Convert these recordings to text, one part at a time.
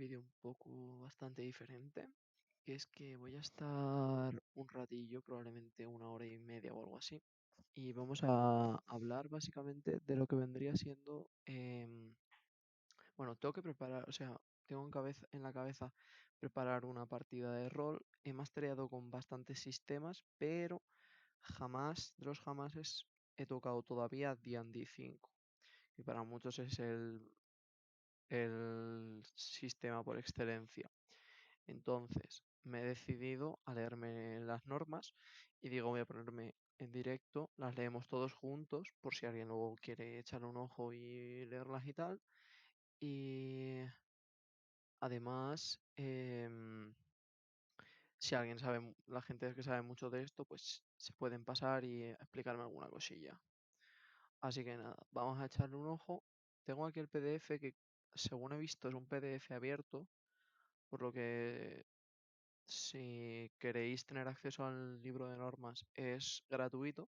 vídeo un poco bastante diferente, que es que voy a estar un ratillo, probablemente una hora y media o algo así, y vamos a hablar básicamente de lo que vendría siendo, bueno, tengo que preparar, o sea, tengo en la cabeza preparar una partida de rol. He mastereado con bastantes sistemas, pero jamás, de los jamases, he tocado todavía D&D 5, que para muchos es el sistema por excelencia. Entonces, me he decidido a leerme las normas y digo, voy a ponerme en directo, las leemos todos juntos, por si alguien luego quiere echarle un ojo y leerlas y tal. Y además, si alguien sabe, la gente que sabe mucho de esto, pues se pueden pasar y explicarme alguna cosilla. Así que nada, vamos a echarle un ojo. Tengo aquí el PDF que, según he visto, es un PDF abierto, por lo que si queréis tener acceso al libro de normas es gratuito.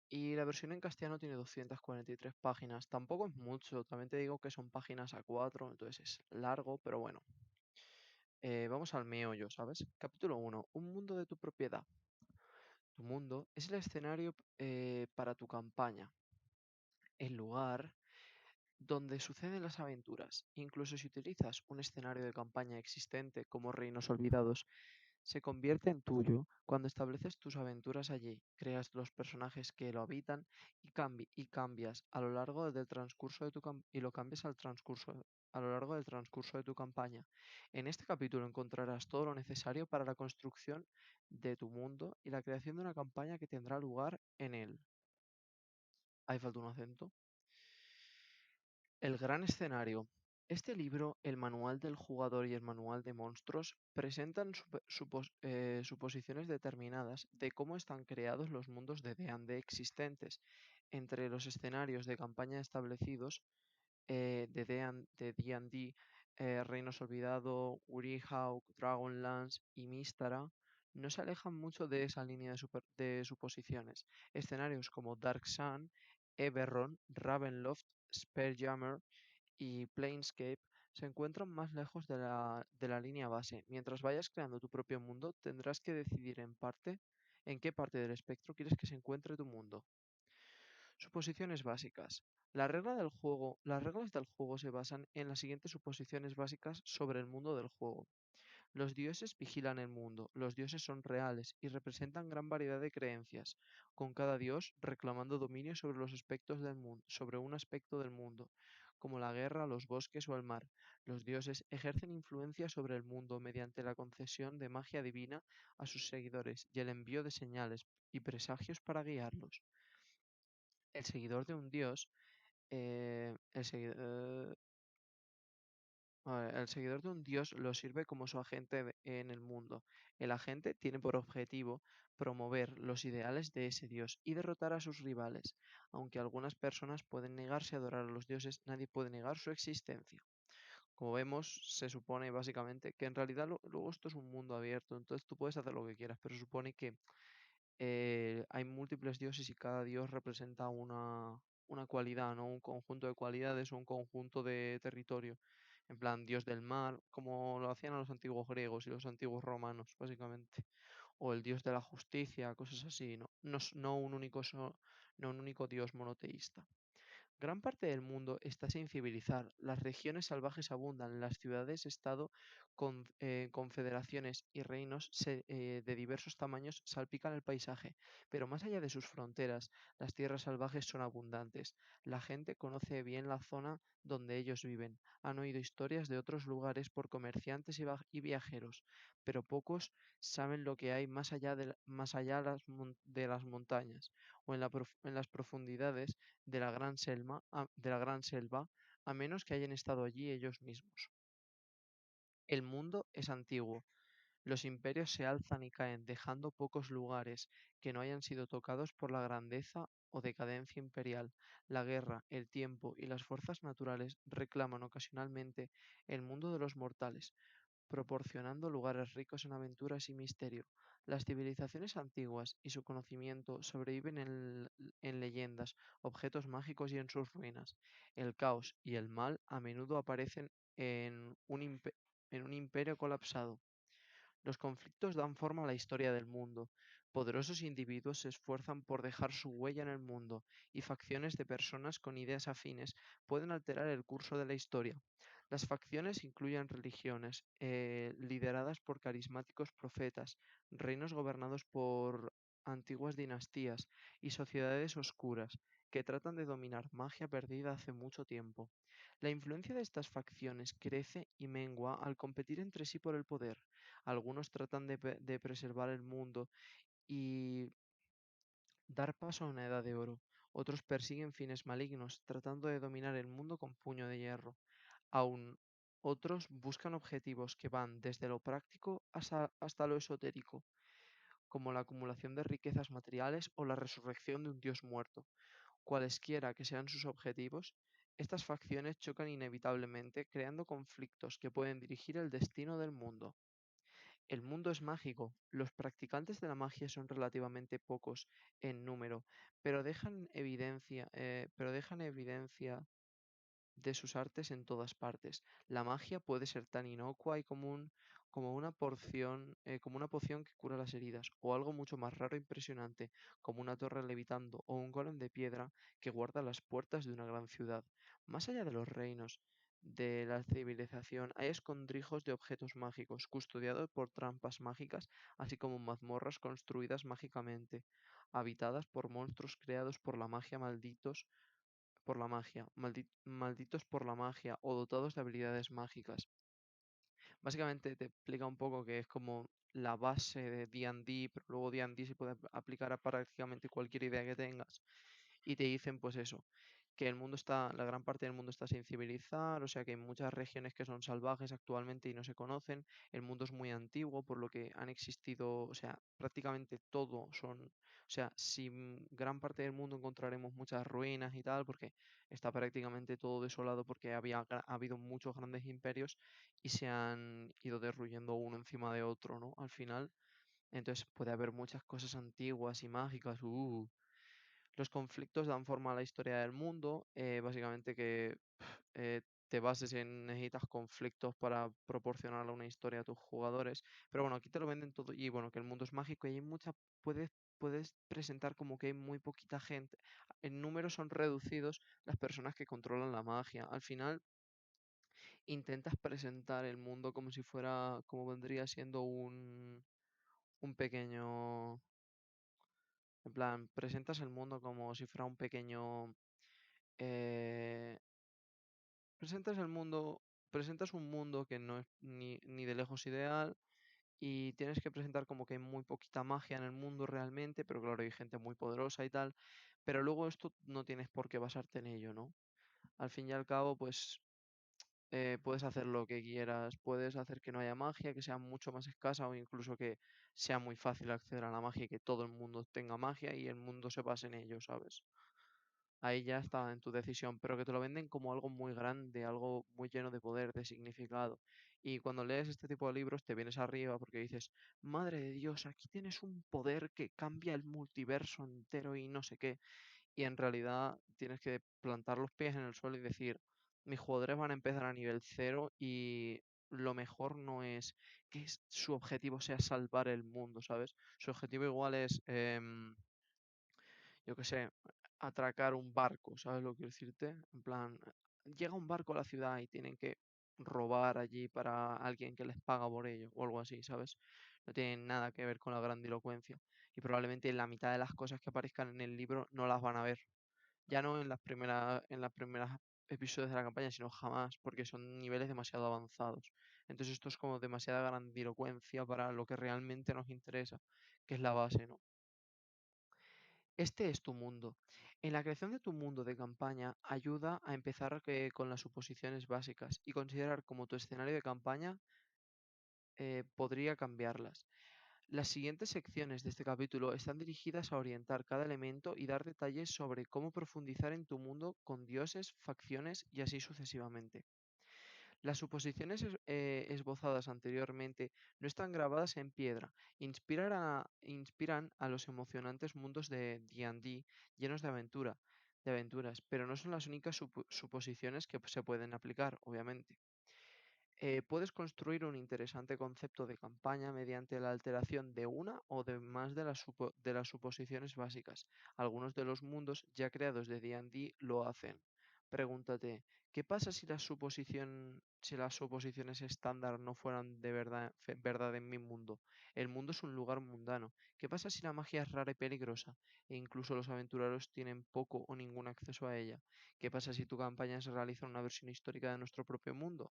Y la versión en castellano tiene 243 páginas. Tampoco es mucho, también te digo que son páginas a 4, entonces es largo, pero bueno. Vamos al meollo, ¿sabes? Capítulo 1. Un mundo de tu propiedad. Tu mundo es el escenario para tu campaña. El lugar donde suceden las aventuras. Incluso si utilizas un escenario de campaña existente como Reinos Olvidados, se convierte en tuyo cuando estableces tus aventuras allí, creas los personajes que lo habitan y cambias a lo largo del transcurso de y lo cambias a lo largo del transcurso de tu campaña. En este capítulo encontrarás todo lo necesario para la construcción de tu mundo y la creación de una campaña que tendrá lugar en él. Ahí falta un acento. El gran escenario. Este libro, el manual del jugador y el manual de monstruos, presentan suposiciones determinadas de cómo están creados los mundos de D&D existentes. Entre los escenarios de campaña establecidos de D&D, Reinos Olvidado, Urihawk, Dragonlance y Mistara, no se alejan mucho de esa línea de suposiciones. Escenarios como Dark Sun, Eberron, Ravenloft, Spelljammer y Planescape se encuentran más lejos de la línea base. Mientras vayas creando tu propio mundo, tendrás que decidir en qué parte del espectro quieres que se encuentre tu mundo. Suposiciones básicas. Las reglas del juego se basan en las siguientes suposiciones básicas sobre el mundo del juego. Los dioses vigilan el mundo. Los dioses son reales y representan gran variedad de creencias, con cada dios reclamando dominio sobre los aspectos del mundo, sobre un aspecto del mundo, como la guerra, los bosques o el mar. Los dioses ejercen influencia sobre el mundo mediante la concesión de magia divina a sus seguidores y el envío de señales y presagios para guiarlos. El seguidor de un dios, eh, el, segui- eh, el seguidor de un dios lo sirve como su agente en el mundo. El agente tiene por objetivo promover los ideales de ese dios y derrotar a sus rivales. Aunque algunas personas pueden negarse a adorar a los dioses, nadie puede negar su existencia. Como vemos, se supone básicamente que en realidad luego esto es un mundo abierto, entonces tú puedes hacer lo que quieras, pero supone que hay múltiples dioses y cada dios representa una cualidad, ¿no? Un conjunto de cualidades o un conjunto de territorio. En plan, dios del mar, como lo hacían los antiguos griegos y los antiguos romanos, básicamente. O el dios de la justicia, cosas así, ¿no? No un único, no un único dios monoteísta. Gran parte del mundo está sin civilizar. Las regiones salvajes abundan. Las ciudades-estado, confederaciones y reinos de diversos tamaños salpican el paisaje. Pero más allá de sus fronteras, las tierras salvajes son abundantes. La gente conoce bien la zona donde ellos viven. Han oído historias de otros lugares por comerciantes y viajeros, pero pocos saben lo que hay más allá de las montañas o en las profundidades de la gran selva, a menos que hayan estado allí ellos mismos. El mundo es antiguo. Los imperios se alzan y caen, dejando pocos lugares que no hayan sido tocados por la grandeza o decadencia imperial. La guerra, el tiempo y las fuerzas naturales reclaman ocasionalmente el mundo de los mortales. proporcionando lugares ricos en aventuras y misterio. Las civilizaciones antiguas y su conocimiento sobreviven en leyendas, objetos mágicos y en sus ruinas. El caos y el mal a menudo aparecen en un imperio colapsado. Los conflictos dan forma a la historia del mundo. Poderosos individuos se esfuerzan por dejar su huella en el mundo, y facciones de personas con ideas afines pueden alterar el curso de la historia. Las facciones incluyen religiones, lideradas por carismáticos profetas, reinos gobernados por antiguas dinastías y sociedades oscuras que tratan de dominar magia perdida hace mucho tiempo. La influencia de estas facciones crece y mengua al competir entre sí por el poder. Algunos tratan de preservar el mundo y dar paso a una edad de oro. Otros persiguen fines malignos, tratando de dominar el mundo con puño de hierro. Aún otros buscan objetivos que van desde lo práctico hasta lo esotérico, como la acumulación de riquezas materiales o la resurrección de un dios muerto. Cualesquiera que sean sus objetivos, estas facciones chocan inevitablemente, creando conflictos que pueden dirigir el destino del mundo. El mundo es mágico. Los practicantes de la magia son relativamente pocos en número, pero dejan evidencia de sus artes en todas partes. La magia puede ser tan inocua y común como una poción que cura las heridas, o algo mucho más raro e impresionante, como una torre levitando o un golem de piedra que guarda las puertas de una gran ciudad. Más allá de los reinos de la civilización, hay escondrijos de objetos mágicos, custodiados por trampas mágicas, así como mazmorras construidas mágicamente, habitadas por monstruos creados por la magia malditos por la magia o dotados de habilidades mágicas. Básicamente te explica un poco que es como la base de D&D, pero luego D&D se puede aplicar a prácticamente cualquier idea que tengas. Y te dicen pues eso, que la gran parte del mundo está sin civilizar, o sea que hay muchas regiones que son salvajes actualmente y no se conocen. El mundo es muy antiguo, por lo que han existido, o sea, prácticamente todo son, o sea, sin gran parte del mundo encontraremos muchas ruinas y tal, porque está prácticamente todo desolado porque ha habido muchos grandes imperios y se han ido derruyendo uno encima de otro, ¿no? Al final, entonces puede haber muchas cosas antiguas y mágicas. Los conflictos dan forma a la historia del mundo, básicamente que eh, te bases en necesitas conflictos para proporcionar una historia a tus jugadores, pero bueno, aquí te lo venden todo y bueno, que el mundo es mágico y hay puedes presentar como que hay muy poquita gente, en números son reducidos las personas que controlan la magia. Al final intentas presentar el mundo como si fuera, como vendría siendo un pequeño, en plan, presentas el mundo como si fuera un pequeño eh, presentas el mundo, presentas un mundo que no es ni de lejos ideal y tienes que presentar como que hay muy poquita magia en el mundo realmente, pero claro, hay gente muy poderosa y tal, pero luego esto no tienes por qué basarte en ello, ¿no? Al fin y al cabo, pues puedes hacer lo que quieras, puedes hacer que no haya magia, que sea mucho más escasa o incluso que sea muy fácil acceder a la magia y que todo el mundo tenga magia y el mundo se base en ello, ¿sabes? Ahí ya está en tu decisión, pero que te lo venden como algo muy grande, algo muy lleno de poder, de significado. Y cuando lees este tipo de libros te vienes arriba porque dices, madre de Dios, aquí tienes un poder que cambia el multiverso entero y no sé qué. Y en realidad tienes que plantar los pies en el suelo y decir, mis jugadores van a empezar a nivel cero y lo mejor no es que su objetivo sea salvar el mundo, ¿sabes? Su objetivo igual es yo qué sé, atracar un barco, ¿sabes lo que quiero decirte? En plan, llega un barco a la ciudad y tienen que robar allí para alguien que les paga por ello o algo así, ¿sabes? No tiene nada que ver con la grandilocuencia. Y probablemente la mitad de las cosas que aparezcan en el libro no las van a ver. Ya no en las primeras episodios de la campaña, sino jamás, porque son niveles demasiado avanzados. Entonces esto es como demasiada grandilocuencia para lo que realmente nos interesa, que es la base, ¿no? Este es tu mundo. En la creación de tu mundo de campaña ayuda a empezar con las suposiciones básicas y considerar como tu escenario de campaña podría cambiarlas. Las siguientes secciones de este capítulo están dirigidas a orientar cada elemento y dar detalles sobre cómo profundizar en tu mundo con dioses, facciones y así sucesivamente. Las suposiciones esbozadas anteriormente no están grabadas en piedra, inspiran a los emocionantes mundos de D&D llenos de aventuras, pero no son las únicas suposiciones que se pueden aplicar, obviamente. Puedes construir un interesante concepto de campaña mediante la alteración de una o de más de las suposiciones básicas. Algunos de los mundos ya creados de D&D lo hacen. Pregúntate, ¿qué pasa si las suposiciones estándar no fueran de verdad, verdad en mi mundo? El mundo es un lugar mundano. ¿Qué pasa si la magia es rara y peligrosa e incluso los aventureros tienen poco o ningún acceso a ella? ¿Qué pasa si tu campaña se realiza en una versión histórica de nuestro propio mundo?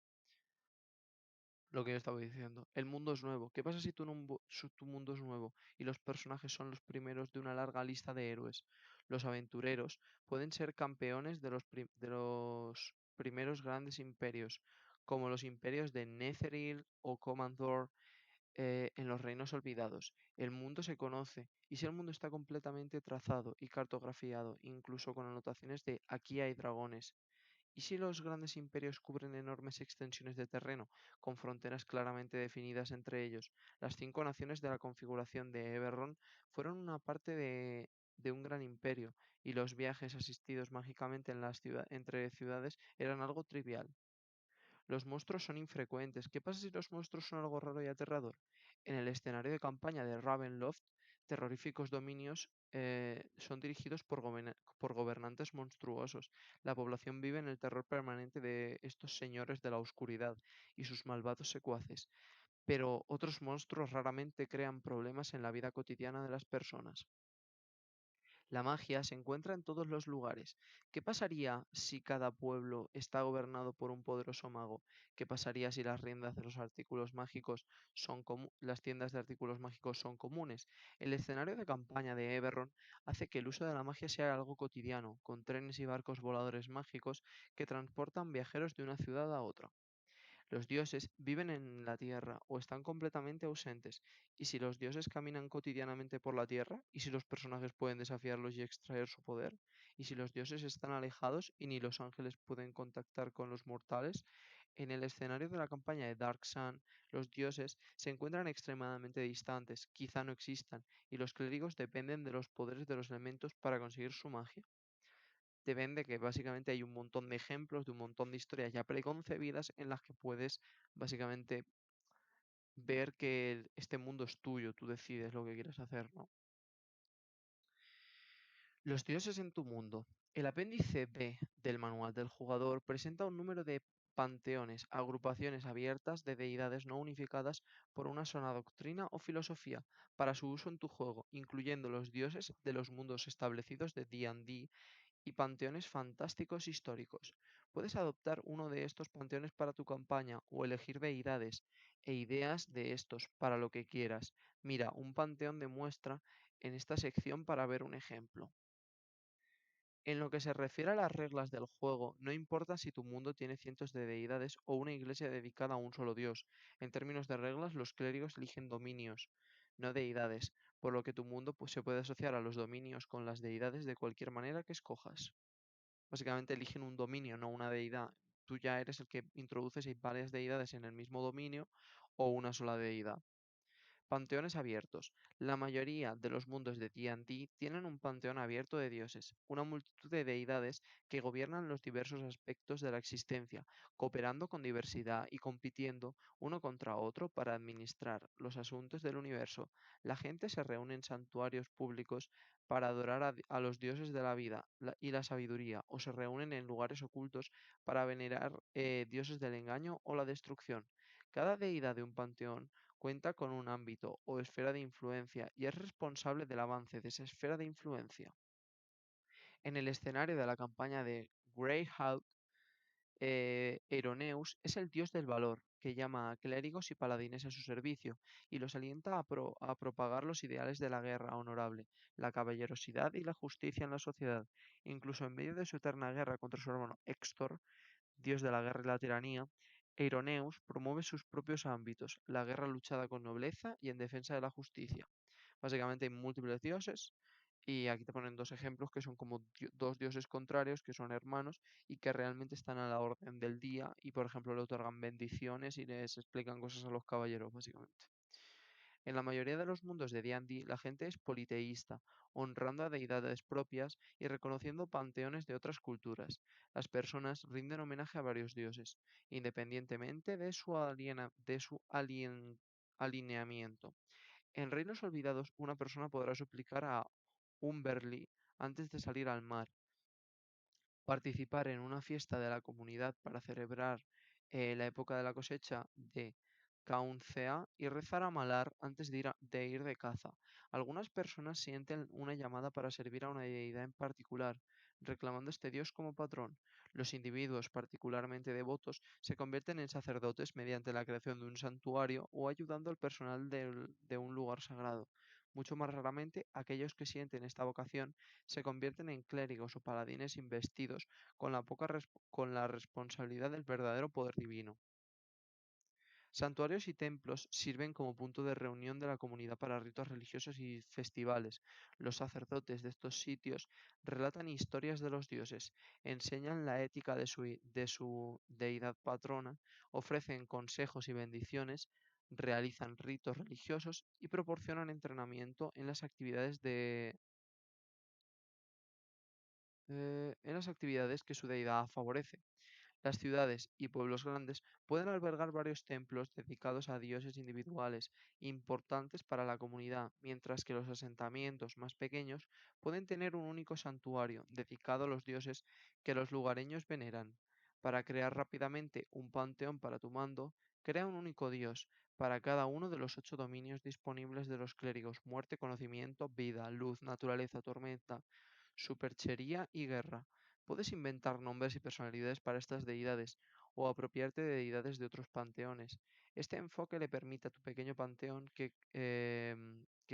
Lo que yo estaba diciendo. El mundo es nuevo. ¿Qué pasa si tu mundo es nuevo y los personajes son los primeros de una larga lista de héroes? Los aventureros pueden ser campeones de los primeros grandes imperios, como los imperios de Netheril o Comandor en los Reinos Olvidados. El mundo se conoce, y si el mundo está completamente trazado y cartografiado, incluso con anotaciones de aquí hay dragones. ¿Y si los grandes imperios cubren enormes extensiones de terreno, con fronteras claramente definidas entre ellos? Las 5 naciones de la configuración de Eberron fueron una parte de un gran imperio, y los viajes asistidos mágicamente entre ciudades eran algo trivial. Los monstruos son infrecuentes. ¿Qué pasa si los monstruos son algo raro y aterrador? En el escenario de campaña de Ravenloft, terroríficos dominios son dirigidos por gobernantes monstruosos. La población vive en el terror permanente de estos señores de la oscuridad y sus malvados secuaces. Pero otros monstruos raramente crean problemas en la vida cotidiana de las personas. La magia se encuentra en todos los lugares. ¿Qué pasaría si cada pueblo está gobernado por un poderoso mago? ¿Qué pasaría si las tiendas de artículos mágicos son comunes? El escenario de campaña de Eberron hace que el uso de la magia sea algo cotidiano, con trenes y barcos voladores mágicos que transportan viajeros de una ciudad a otra. Los dioses viven en la tierra o están completamente ausentes. ¿Y si los dioses caminan cotidianamente por la tierra? ¿Y si los personajes pueden desafiarlos y extraer su poder? ¿Y si los dioses están alejados y ni los ángeles pueden contactar con los mortales? En el escenario de la campaña de Dark Sun, los dioses se encuentran extremadamente distantes, quizá no existan, y los clérigos dependen de los poderes de los elementos para conseguir su magia. Te vende que básicamente hay un montón de ejemplos de un montón de historias ya preconcebidas en las que puedes básicamente ver que este mundo es tuyo, tú decides lo que quieres hacer, ¿no? Los dioses en tu mundo. El apéndice B del manual del jugador presenta un número de panteones, agrupaciones abiertas de deidades no unificadas por una sola doctrina o filosofía para su uso en tu juego, incluyendo los dioses de los mundos establecidos de D&D y panteones fantásticos históricos. Puedes adoptar uno de estos panteones para tu campaña o elegir deidades e ideas de estos para lo que quieras. Mira, un panteón de muestra en esta sección para ver un ejemplo. En lo que se refiere a las reglas del juego, no importa si tu mundo tiene cientos de deidades o una iglesia dedicada a un solo dios. En términos de reglas, los clérigos eligen dominios, no deidades, por lo que tu mundo se puede asociar a los dominios con las deidades de cualquier manera que escojas. Básicamente eligen un dominio, no una deidad. Tú ya eres el que introduce si hay varias deidades en el mismo dominio o una sola deidad. Panteones abiertos. La mayoría de los mundos de D&D tienen un panteón abierto de dioses, una multitud de deidades que gobiernan los diversos aspectos de la existencia, cooperando con diversidad y compitiendo uno contra otro para administrar los asuntos del universo. La gente se reúne en santuarios públicos para adorar a los dioses de la vida y la sabiduría, o se reúnen en lugares ocultos para venerar dioses del engaño o la destrucción. Cada deidad de un panteón cuenta con un ámbito o esfera de influencia y es responsable del avance de esa esfera de influencia. En el escenario de la campaña de Greyhawk, Eironeus es el dios del valor, que llama a clérigos y paladines a su servicio, y los alienta a propagar los ideales de la guerra honorable, la caballerosidad y la justicia en la sociedad. Incluso en medio de su eterna guerra contra su hermano Extor, dios de la guerra y la tiranía, Eironeus promueve sus propios ámbitos, la guerra luchada con nobleza y en defensa de la justicia. Básicamente hay múltiples dioses Y aquí te ponen dos ejemplos que son como dos dioses contrarios que son hermanos y que realmente están a la orden del día y, por ejemplo, le otorgan bendiciones y les explican cosas a los caballeros, básicamente. En la mayoría de los mundos de D&D, la gente es politeísta, honrando a deidades propias y reconociendo panteones de otras culturas. Las personas rinden homenaje a varios dioses, independientemente de su alineamiento. En Reinos Olvidados, una persona podrá suplicar a Umberly antes de salir al mar, participar en una fiesta de la comunidad para celebrar la época de la cosecha de Kauncea y rezar a Malar antes de ir de caza. Algunas personas sienten una llamada para servir a una deidad en particular, reclamando este dios como patrón. Los individuos particularmente devotos se convierten en sacerdotes mediante la creación de un santuario o ayudando al personal de un lugar sagrado. Mucho más raramente, aquellos que sienten esta vocación se convierten en clérigos o paladines investidos con la responsabilidad del verdadero poder divino. Santuarios y templos sirven como punto de reunión de la comunidad para ritos religiosos y festivales. Los sacerdotes de estos sitios relatan historias de los dioses, enseñan la ética de su deidad patrona, ofrecen consejos y bendiciones, realizan ritos religiosos y proporcionan entrenamiento en las actividades que su deidad favorece. Las ciudades y pueblos grandes pueden albergar varios templos dedicados a dioses individuales importantes para la comunidad, mientras que los asentamientos más pequeños pueden tener un único santuario dedicado a los dioses que los lugareños veneran. Para crear rápidamente un panteón para tu mando, crea un único dios para cada uno de los 8 dominios disponibles de los clérigos: muerte, conocimiento, vida, luz, naturaleza, tormenta, superchería y guerra. Puedes inventar nombres y personalidades para estas deidades o apropiarte de deidades de otros panteones. Este enfoque le permite a tu pequeño panteón que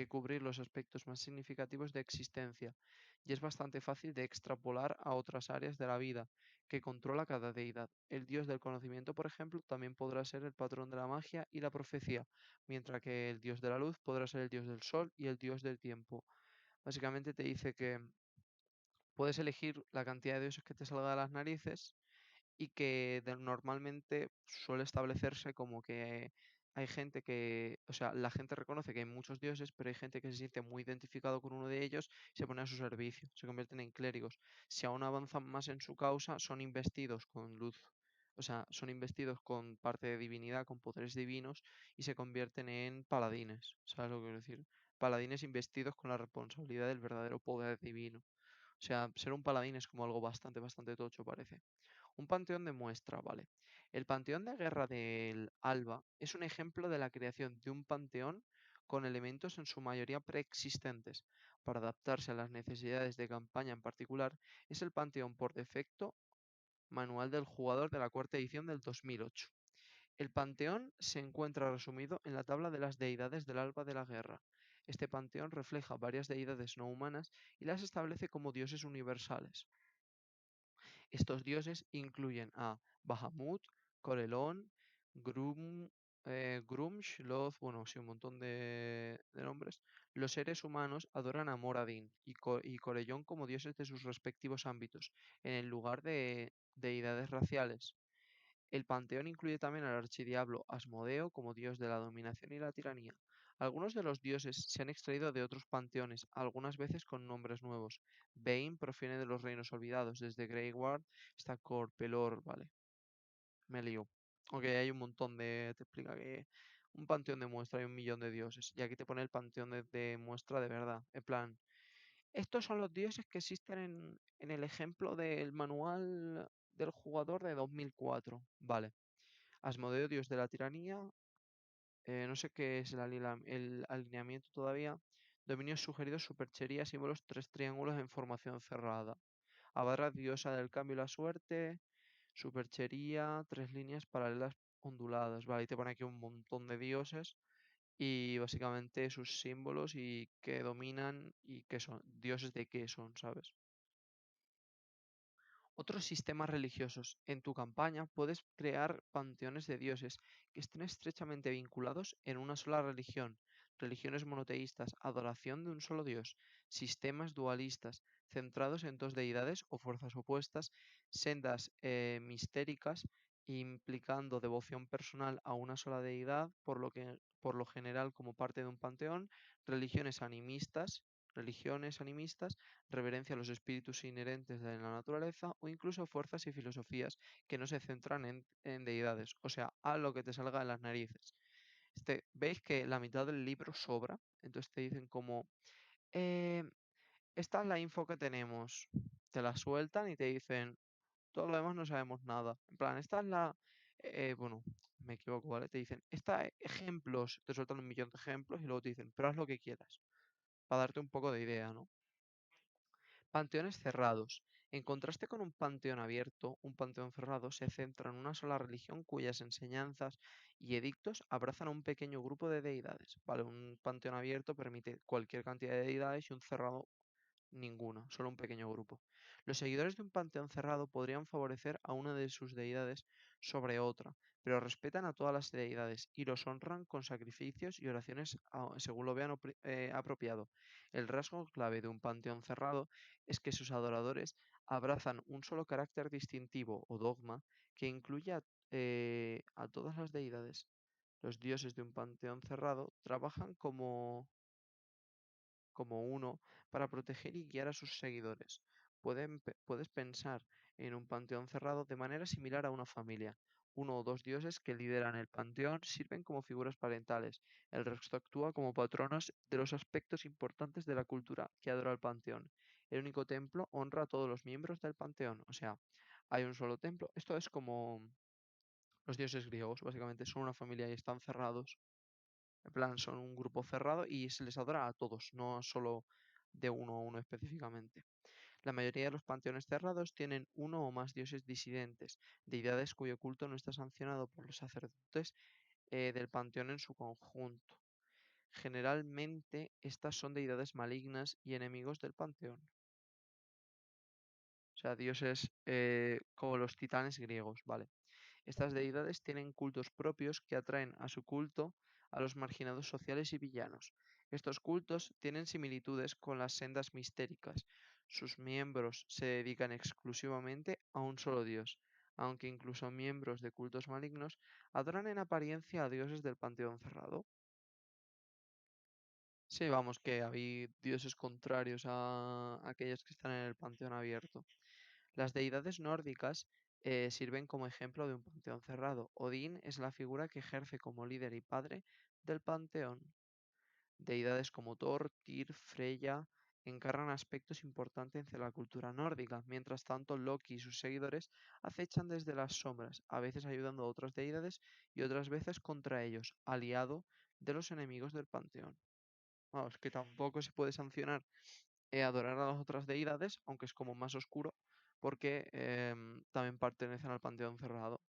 cubrir los aspectos más significativos de existencia y es bastante fácil de extrapolar a otras áreas de la vida que controla cada deidad. El dios del conocimiento, por ejemplo, también podrá ser el patrón de la magia y la profecía, mientras que el dios de la luz podrá ser el dios del sol y el dios del tiempo. Básicamente te dice que puedes elegir la cantidad de dioses que te salga de las narices y que normalmente suele establecerse como que hay gente que, o sea, la gente reconoce que hay muchos dioses, pero hay gente que se siente muy identificado con uno de ellos y se pone a su servicio, se convierten en clérigos. Si aún avanzan más en su causa, son investidos con luz, o sea, son investidos con parte de divinidad, con poderes divinos y se convierten en paladines, ¿sabes lo que quiero decir? Paladines investidos con la responsabilidad del verdadero poder divino. O sea, ser un paladín es como algo bastante tocho, parece. Un panteón de muestra, vale. El Panteón de Guerra del Alba es un ejemplo de la creación de un panteón con elementos en su mayoría preexistentes. Para adaptarse a las necesidades de campaña en particular, es el panteón por defecto manual del jugador de la cuarta edición del 2008. El panteón se encuentra resumido en la tabla de las deidades del Alba de la Guerra. Este panteón refleja varias deidades no humanas y las establece como dioses universales. Estos dioses incluyen a Bahamut, Corelón, Grum, Grumsh, Loth, bueno, sí, un montón de nombres. Los seres humanos adoran a Moradin y Corellón como dioses de sus respectivos ámbitos, en el lugar de deidades raciales. El panteón incluye también al archidiablo Asmodeo como dios de la dominación y la tiranía. Algunos de los dioses se han extraído de otros panteones, algunas veces con nombres nuevos. Bane proviene de los reinos olvidados, desde Greyward hasta Corpelor, vale, me lío. Ok, hay un montón te explica que un panteón de muestra hay 1 millón de dioses, y aquí te pone el panteón de muestra de verdad, en plan, estos son los dioses que existen en el ejemplo del manual del jugador de 2004, vale. Asmodeo, dios de la tiranía. No sé qué es el alineamiento todavía. Dominios sugeridos, superchería, símbolos, 3 triángulos en formación cerrada. Abadra, diosa del cambio y la suerte. Superchería, 3 líneas paralelas onduladas. Vale, y te pone aquí un montón de dioses y básicamente sus símbolos y qué dominan y qué son. Dioses de qué son, ¿sabes? Otros sistemas religiosos. En tu campaña puedes crear panteones de dioses que estén estrechamente vinculados en una sola religión, religiones monoteístas, adoración de un solo dios, sistemas dualistas, centrados en dos deidades o fuerzas opuestas, sendas mistéricas, implicando devoción personal a una sola deidad, por lo general como parte de un panteón, religiones animistas, religiones animistas, reverencia a los espíritus inherentes de la naturaleza o incluso fuerzas y filosofías que no se centran en deidades, o sea, a lo que te salga de las narices. Veis que la mitad del libro sobra, entonces te dicen como, "Eh, esta es la info que tenemos", te la sueltan y te dicen, todo lo demás no sabemos nada. En plan, esta es la... bueno, me equivoco, ¿vale? Te dicen, esta ejemplos, te sueltan un millón de ejemplos y luego te dicen, pero haz lo que quieras, para darte un poco de idea, ¿no? Panteones cerrados. En contraste con un panteón abierto, un panteón cerrado se centra en una sola religión cuyas enseñanzas y edictos abrazan a un pequeño grupo de deidades. Vale, un panteón abierto permite cualquier cantidad de deidades y un cerrado ninguna, solo un pequeño grupo. Los seguidores de un panteón cerrado podrían favorecer a una de sus deidades sobre otra, pero respetan a todas las deidades y los honran con sacrificios y oraciones según lo vean apropiado. El rasgo clave de un panteón cerrado es que sus adoradores abrazan un solo carácter distintivo o dogma que incluye a todas las deidades. Los dioses de un panteón cerrado trabajan como uno para proteger y guiar a sus seguidores. Puedes pensar en un panteón cerrado de manera similar a una familia. Uno o dos dioses que lideran el panteón sirven como figuras parentales. El resto actúa como patronos de los aspectos importantes de la cultura que adora el panteón. El único templo honra a todos los miembros del panteón. O sea, hay un solo templo. Esto es como los dioses griegos, básicamente. Son una familia y están cerrados. En plan, son un grupo cerrado y se les adora a todos, no solo de uno a uno específicamente. La mayoría de los panteones cerrados tienen uno o más dioses disidentes, deidades cuyo culto no está sancionado por los sacerdotes del panteón en su conjunto. Generalmente, estas son deidades malignas y enemigos del panteón. O sea, dioses como los titanes griegos, ¿vale? Estas deidades tienen cultos propios que atraen a su culto a los marginados sociales y villanos. Estos cultos tienen similitudes con las sendas mistéricas. Sus miembros se dedican exclusivamente a un solo dios, aunque incluso miembros de cultos malignos adoran en apariencia a dioses del panteón cerrado. Sí, vamos, que hay dioses contrarios a aquellos que están en el panteón abierto. Las deidades nórdicas sirven como ejemplo de un panteón cerrado. Odín es la figura que ejerce como líder y padre del panteón. Deidades como Thor, Tyr, Freya encarnan aspectos importantes de la cultura nórdica. Mientras tanto, Loki y sus seguidores acechan desde las sombras, a veces ayudando a otras deidades y otras veces contra ellos, aliado de los enemigos del panteón. Vamos, que tampoco se puede sancionar adorar a las otras deidades, aunque es como más oscuro, porque también pertenecen al panteón cerrado.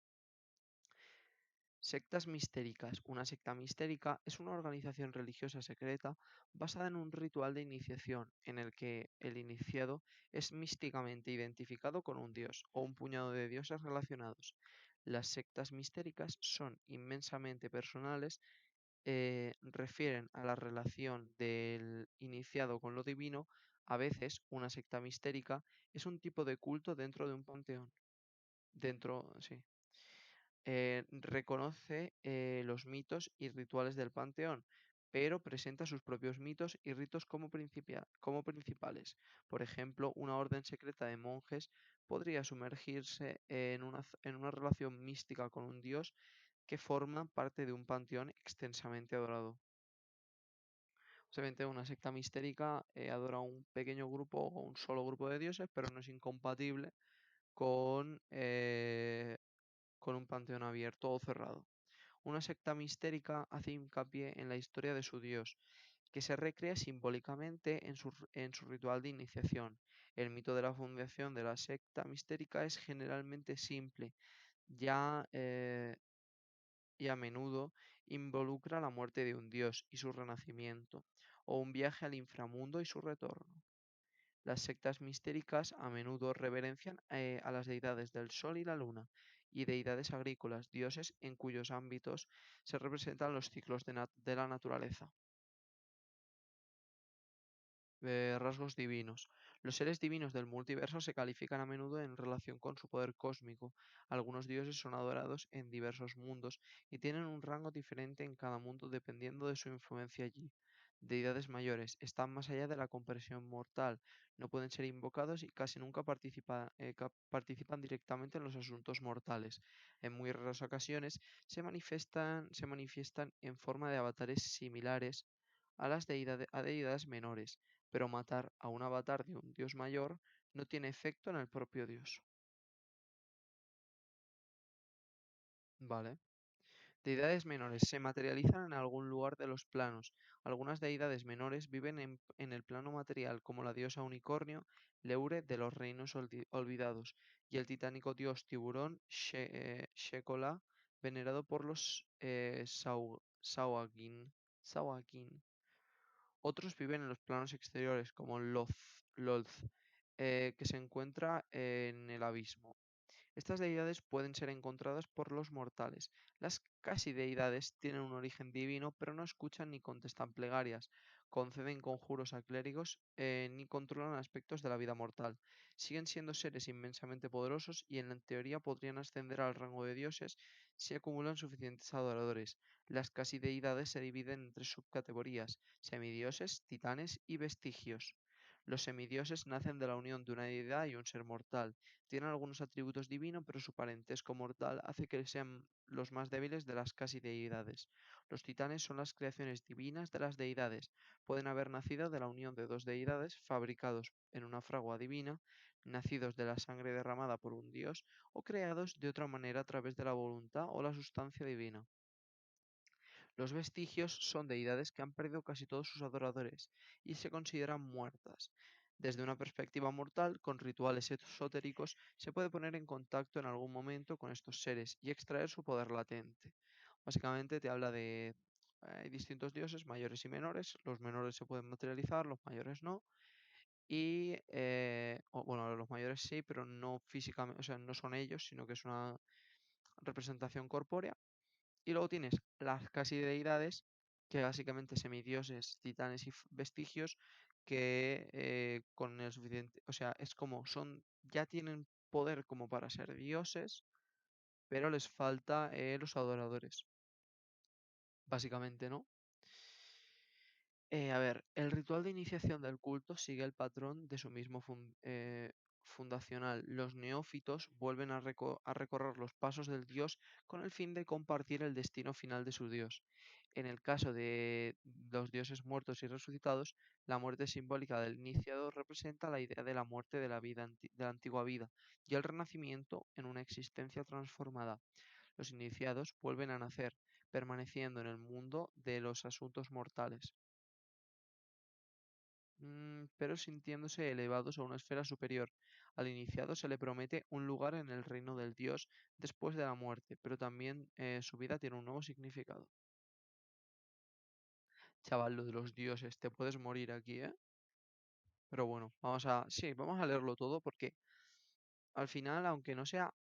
Sectas mistéricas. Una secta mistérica es una organización religiosa secreta basada en un ritual de iniciación en el que el iniciado es místicamente identificado con un dios o un puñado de dioses relacionados. Las sectas mistéricas son inmensamente personales, refieren a la relación del iniciado con lo divino. A veces, una secta mistérica es un tipo de culto dentro de un panteón. Sí. Reconoce los mitos y rituales del panteón, pero presenta sus propios mitos y ritos como principales. Por ejemplo, una orden secreta de monjes podría sumergirse en una relación mística con un dios que forma parte de un panteón extensamente adorado. Obviamente una secta mistérica adora un pequeño grupo o un solo grupo de dioses, pero no es incompatible con un panteón abierto o cerrado. Una secta mistérica hace hincapié en la historia de su dios, que se recrea simbólicamente en su ritual de iniciación. El mito de la fundación de la secta mistérica es generalmente simple, ya y a menudo involucra la muerte de un dios y su renacimiento, o un viaje al inframundo y su retorno. Las sectas mistéricas a menudo reverencian a las deidades del sol y la luna y deidades agrícolas, dioses en cuyos ámbitos se representan los ciclos de la naturaleza. Rasgos divinos. Los seres divinos del multiverso se califican a menudo en relación con su poder cósmico. Algunos dioses son adorados en diversos mundos y tienen un rango diferente en cada mundo dependiendo de su influencia allí. Deidades mayores están más allá de la comprensión mortal, no pueden ser invocados y casi nunca participan directamente en los asuntos mortales. En muy raras ocasiones se manifiestan en forma de avatares similares a deidades menores, pero matar a un avatar de un dios mayor no tiene efecto en el propio dios. Vale. Deidades menores se materializan en algún lugar de los planos. Algunas deidades menores viven en el plano material, como la diosa unicornio, Leure de los reinos olvidados, y el titánico dios tiburón, Shekola, venerado por los Sawagin. Otros viven en los planos exteriores, como Lolth, que se encuentra en el abismo. Estas deidades pueden ser encontradas por los mortales. Las casi deidades tienen un origen divino, pero no escuchan ni contestan plegarias, conceden conjuros a clérigos, ni controlan aspectos de la vida mortal. Siguen siendo seres inmensamente poderosos y en la teoría podrían ascender al rango de dioses si acumulan suficientes adoradores. Las casi deidades se dividen en tres subcategorías: semidioses, titanes y vestigios. Los semidioses nacen de la unión de una deidad y un ser mortal. Tienen algunos atributos divinos, pero su parentesco mortal hace que sean los más débiles de las casi deidades. Los titanes son las creaciones divinas de las deidades. Pueden haber nacido de la unión de dos deidades, fabricados en una fragua divina, nacidos de la sangre derramada por un dios, o creados de otra manera a través de la voluntad o la sustancia divina. Los vestigios son deidades que han perdido casi todos sus adoradores y se consideran muertas. Desde una perspectiva mortal, con rituales esotéricos, se puede poner en contacto en algún momento con estos seres y extraer su poder latente. Básicamente te habla de hay distintos dioses, mayores y menores. Los menores se pueden materializar, los mayores no. Y, bueno, los mayores sí, pero no físicamente, o sea, no son ellos, sino que es una representación corpórea. Y luego tienes las casi deidades, que básicamente semidioses, titanes y vestigios, que con el suficiente, o sea, es como son, ya tienen poder como para ser dioses, pero les falta los adoradores, básicamente, ¿no? A ver, el ritual de iniciación del culto sigue el patrón de su mismo fundacional. Los neófitos vuelven a recorrer los pasos del dios con el fin de compartir el destino final de su dios. En el caso de los dioses muertos y resucitados, la muerte simbólica del iniciador representa la idea de la muerte de la vida de la antigua vida y el renacimiento en una existencia transformada. Los iniciados vuelven a nacer, permaneciendo en el mundo de los asuntos mortales, pero sintiéndose elevados a una esfera superior. Al iniciado se le promete un lugar en el reino del dios después de la muerte, pero también su vida tiene un nuevo significado. Chaval, lo de los dioses, te puedes morir aquí, ¿eh? Pero bueno, vamos a leerlo todo porque al final, aunque no sea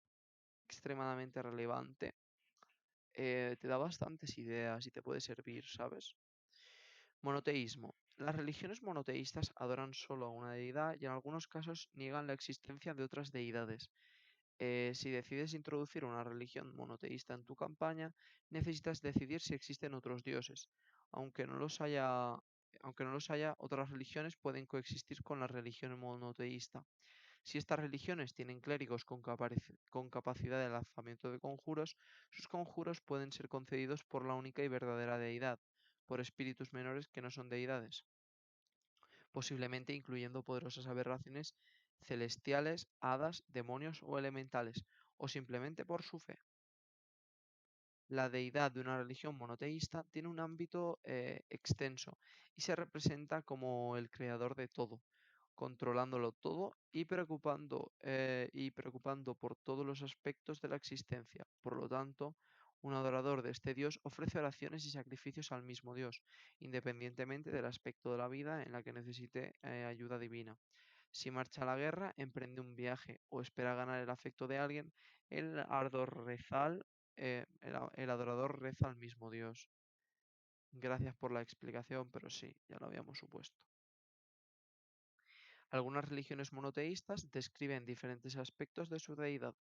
extremadamente relevante, te da bastantes ideas y te puede servir, ¿sabes? Monoteísmo. Las religiones monoteístas adoran solo a una deidad y en algunos casos niegan la existencia de otras deidades. Si decides introducir una religión monoteísta en tu campaña, necesitas decidir si existen otros dioses. Aunque no los haya, aunque no los haya, otras religiones pueden coexistir con la religión monoteísta. Si estas religiones tienen clérigos con capacidad de lanzamiento de conjuros, sus conjuros pueden ser concedidos por la única y verdadera deidad, por espíritus menores que no son deidades, posiblemente incluyendo poderosas aberraciones celestiales, hadas, demonios o elementales, o simplemente por su fe. La deidad de una religión monoteísta tiene un ámbito extenso y se representa como el creador de todo, controlándolo todo y preocupando por todos los aspectos de la existencia. Por lo tanto, un adorador de este Dios ofrece oraciones y sacrificios al mismo Dios, independientemente del aspecto de la vida en la que necesite ayuda divina. Si marcha a la guerra, emprende un viaje o espera ganar el afecto de alguien, el adorador reza al mismo Dios. Gracias por la explicación, pero sí, ya lo habíamos supuesto. Algunas religiones monoteístas describen diferentes aspectos de su deidad.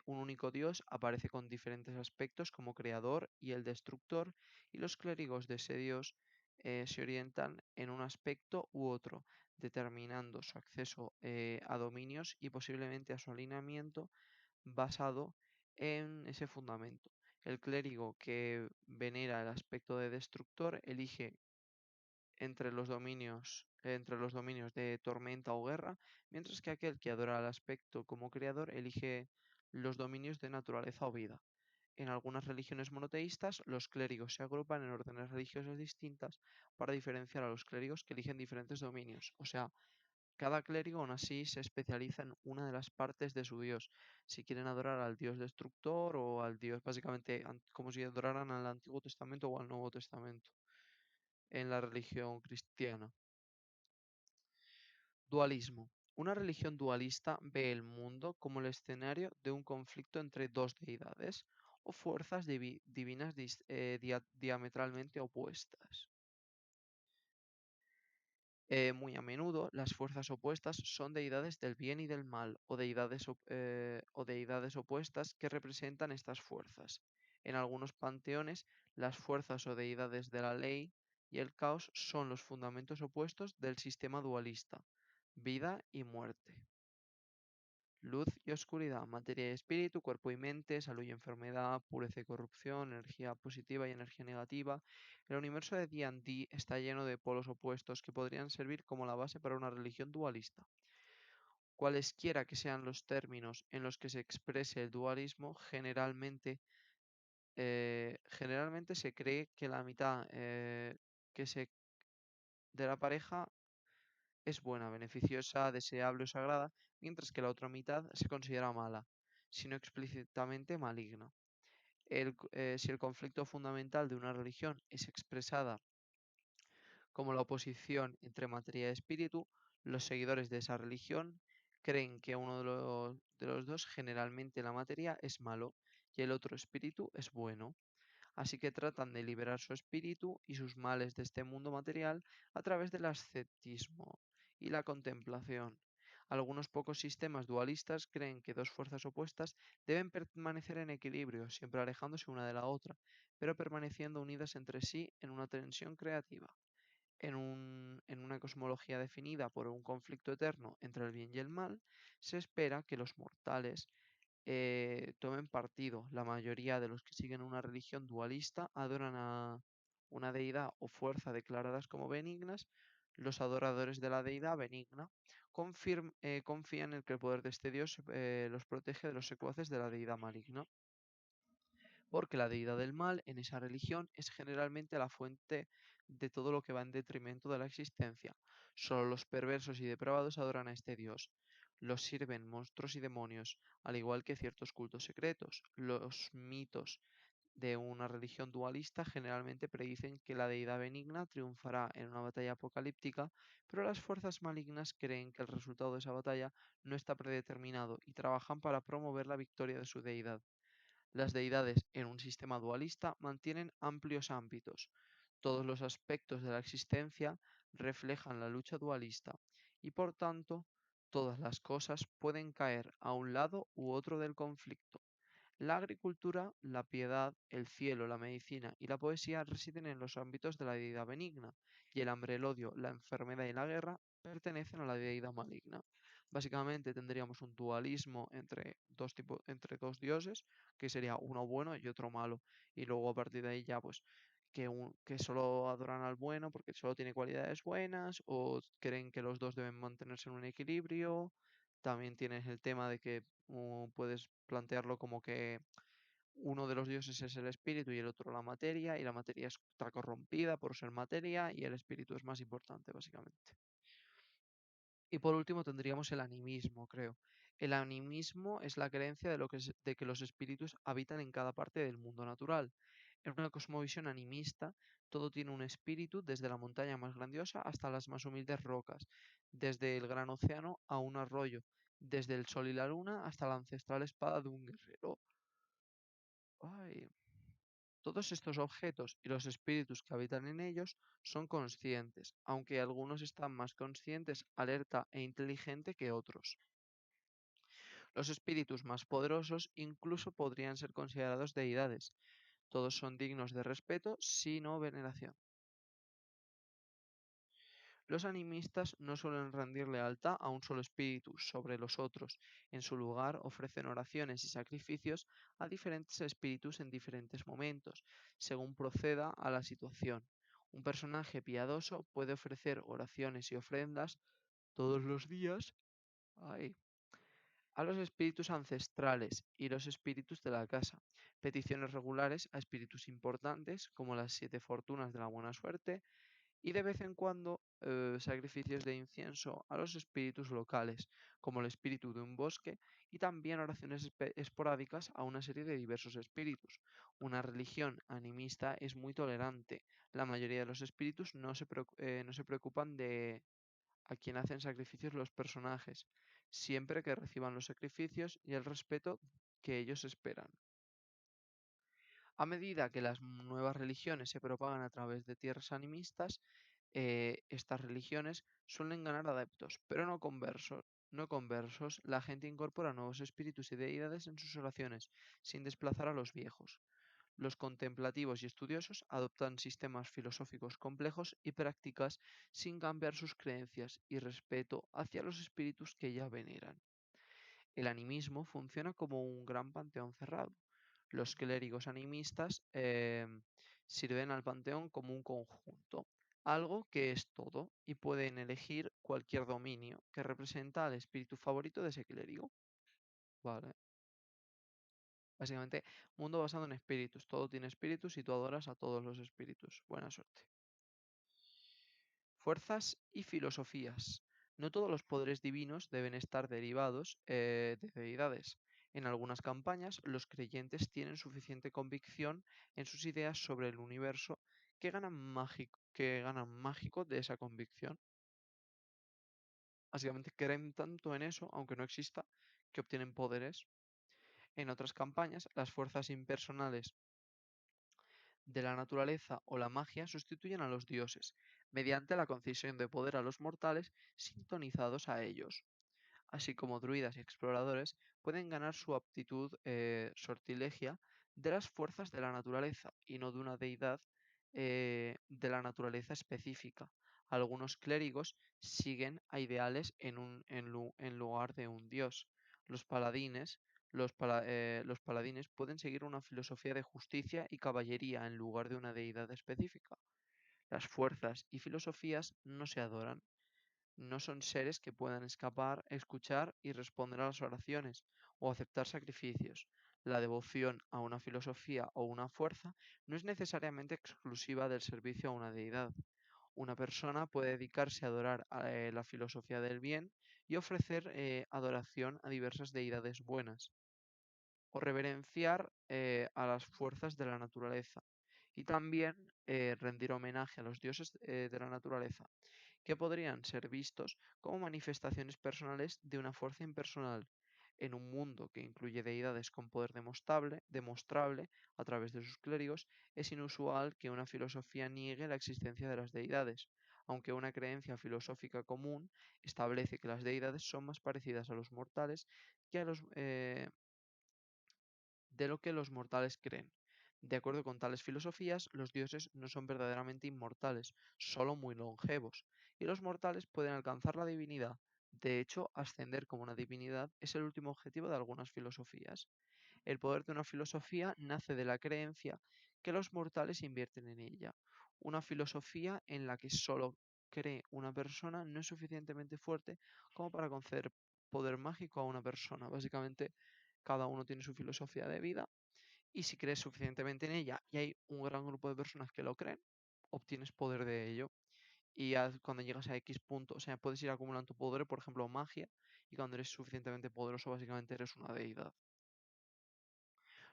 Un único Dios aparece con diferentes aspectos como creador y el destructor, y los clérigos de ese Dios se orientan en un aspecto u otro, determinando su acceso a dominios y posiblemente a su alineamiento basado en ese fundamento. El clérigo que venera el aspecto de destructor elige entre los dominios de tormenta o guerra, mientras que aquel que adora al aspecto como creador elige los dominios de naturaleza o vida. En algunas religiones monoteístas, los clérigos se agrupan en órdenes religiosas distintas para diferenciar a los clérigos que eligen diferentes dominios. O sea, cada clérigo aún así se especializa en una de las partes de su dios. Si quieren adorar al dios destructor o al dios, básicamente como si adoraran al Antiguo Testamento o al Nuevo Testamento en la religión cristiana. Dualismo. Una religión dualista ve el mundo como el escenario de un conflicto entre dos deidades o fuerzas divinas diametralmente opuestas. Muy a menudo, las fuerzas opuestas son deidades del bien y del mal, o deidades opuestas que representan estas fuerzas. En algunos panteones, las fuerzas o deidades de la ley y el caos son los fundamentos opuestos del sistema dualista, vida y muerte. Luz y oscuridad, materia y espíritu, cuerpo y mente, salud y enfermedad, pureza y corrupción, energía positiva y energía negativa. El universo de D&D está lleno de polos opuestos que podrían servir como la base para una religión dualista. Cualesquiera que sean los términos en los que se exprese el dualismo, generalmente se cree que la mitad que se, de la pareja es buena, beneficiosa, deseable o sagrada, mientras que la otra mitad se considera mala, sino explícitamente maligna. Si el conflicto fundamental de una religión es expresada como la oposición entre materia y espíritu, los seguidores de esa religión creen que uno de los dos, generalmente la materia, es malo y el otro espíritu es bueno. Así que tratan de liberar su espíritu y sus males de este mundo material a través del ascetismo y la contemplación. Algunos pocos sistemas dualistas creen que dos fuerzas opuestas deben permanecer en equilibrio, siempre alejándose una de la otra, pero permaneciendo unidas entre sí en una tensión creativa. En una cosmología definida por un conflicto eterno entre el bien y el mal, se espera que los mortales tomen partido. La mayoría de los que siguen una religión dualista adoran a una deidad o fuerza declaradas como benignas. Los adoradores de la deidad benigna confían en que el poder de este dios los protege de los secuaces de la deidad maligna, porque la deidad del mal en esa religión es generalmente la fuente de todo lo que va en detrimento de la existencia. Solo los perversos y depravados adoran a este dios. Los sirven monstruos y demonios, al igual que ciertos cultos secretos. Los mitos de una religión dualista generalmente predicen que la deidad benigna triunfará en una batalla apocalíptica, pero las fuerzas malignas creen que el resultado de esa batalla no está predeterminado y trabajan para promover la victoria de su deidad. Las deidades en un sistema dualista mantienen amplios ámbitos. Todos los aspectos de la existencia reflejan la lucha dualista y por tanto todas las cosas pueden caer a un lado u otro del conflicto. La agricultura, la piedad, el cielo, la medicina y la poesía residen en los ámbitos de la deidad benigna, y el hambre, el odio, la enfermedad y la guerra pertenecen a la deidad maligna. Básicamente tendríamos un dualismo entre dos dioses, que sería uno bueno y otro malo, y luego a partir de ahí ya pues que solo adoran al bueno porque solo tiene cualidades buenas, o creen que los dos deben mantenerse en un equilibrio. También tienes el tema de que puedes plantearlo como que uno de los dioses es el espíritu y el otro la materia, y la materia está corrompida por ser materia y el espíritu es más importante, básicamente. Y por último tendríamos el animismo, creo. El animismo es la creencia de que los espíritus habitan en cada parte del mundo natural. En una cosmovisión animista, todo tiene un espíritu, desde la montaña más grandiosa hasta las más humildes rocas, desde el gran océano a un arroyo, desde el sol y la luna hasta la ancestral espada de un guerrero. Ay. Todos estos objetos y los espíritus que habitan en ellos son conscientes, aunque algunos están más conscientes, alerta e inteligente que otros. Los espíritus más poderosos incluso podrían ser considerados deidades. Todos son dignos de respeto, si no veneración. Los animistas no suelen rendir lealtad a un solo espíritu sobre los otros. En su lugar, ofrecen oraciones y sacrificios a diferentes espíritus en diferentes momentos, según proceda a la situación. Un personaje piadoso puede ofrecer oraciones y ofrendas todos los días ay, a los espíritus ancestrales y los espíritus de la casa, peticiones regulares a espíritus importantes como las siete fortunas de la buena suerte, y de vez en cuando sacrificios de incienso a los espíritus locales, como el espíritu de un bosque, y también oraciones esporádicas a una serie de diversos espíritus. Una religión animista es muy tolerante. La mayoría de los espíritus no se preocupan de a quién hacen sacrificios los personajes, siempre que reciban los sacrificios y el respeto que ellos esperan. A medida que las nuevas religiones se propagan a través de tierras animistas, estas religiones suelen ganar adeptos, pero no conversos. No conversos, la gente incorpora nuevos espíritus y deidades en sus oraciones, sin desplazar a los viejos. Los contemplativos y estudiosos adoptan sistemas filosóficos complejos y prácticas sin cambiar sus creencias y respeto hacia los espíritus que ya veneran. El animismo funciona como un gran panteón cerrado. Los clérigos animistas sirven al panteón como un conjunto, algo que es todo, y pueden elegir cualquier dominio que representa al espíritu favorito de ese clérigo. Vale. Básicamente, mundo basado en espíritus. Todo tiene espíritus y tú adoras a todos los espíritus. Buena suerte. Fuerzas y filosofías. No todos los poderes divinos deben estar derivados de deidades. En algunas campañas, los creyentes tienen suficiente convicción en sus ideas sobre el universo que ganan mágico de esa convicción. Básicamente creen tanto en eso, aunque no exista, que obtienen poderes. En otras campañas, las fuerzas impersonales de la naturaleza o la magia sustituyen a los dioses, mediante la concesión de poder a los mortales sintonizados a ellos. Así como druidas y exploradores pueden ganar su aptitud sortilegia de las fuerzas de la naturaleza y no de una deidad de la naturaleza específica. Algunos clérigos siguen a ideales en lugar de un dios. Los paladines, los paladines pueden seguir una filosofía de justicia y caballería en lugar de una deidad específica. Las fuerzas y filosofías no se adoran, no son seres que puedan escapar, escuchar y responder a las oraciones o aceptar sacrificios. La devoción a una filosofía o una fuerza no es necesariamente exclusiva del servicio a una deidad. Una persona puede dedicarse a adorar a la filosofía del bien y ofrecer adoración a diversas deidades buenas, o reverenciar a las fuerzas de la naturaleza, y también rendir homenaje a los dioses de la naturaleza, que podrían ser vistos como manifestaciones personales de una fuerza impersonal. En un mundo que incluye deidades con poder demostrable a través de sus clérigos, es inusual que una filosofía niegue la existencia de las deidades, aunque una creencia filosófica común establece que las deidades son más parecidas a los mortales que a de lo que los mortales creen. De acuerdo con tales filosofías, los dioses no son verdaderamente inmortales, solo muy longevos, y los mortales pueden alcanzar la divinidad. De hecho, ascender como una divinidad es el último objetivo de algunas filosofías. El poder de una filosofía nace de la creencia que los mortales invierten en ella. Una filosofía en la que solo cree una persona no es suficientemente fuerte como para conceder poder mágico a una persona. Básicamente, cada uno tiene su filosofía de vida y si crees suficientemente en ella y hay un gran grupo de personas que lo creen, obtienes poder de ello. Y cuando llegas a X punto, o sea, puedes ir acumulando poder, por ejemplo, magia, y cuando eres suficientemente poderoso, básicamente eres una deidad.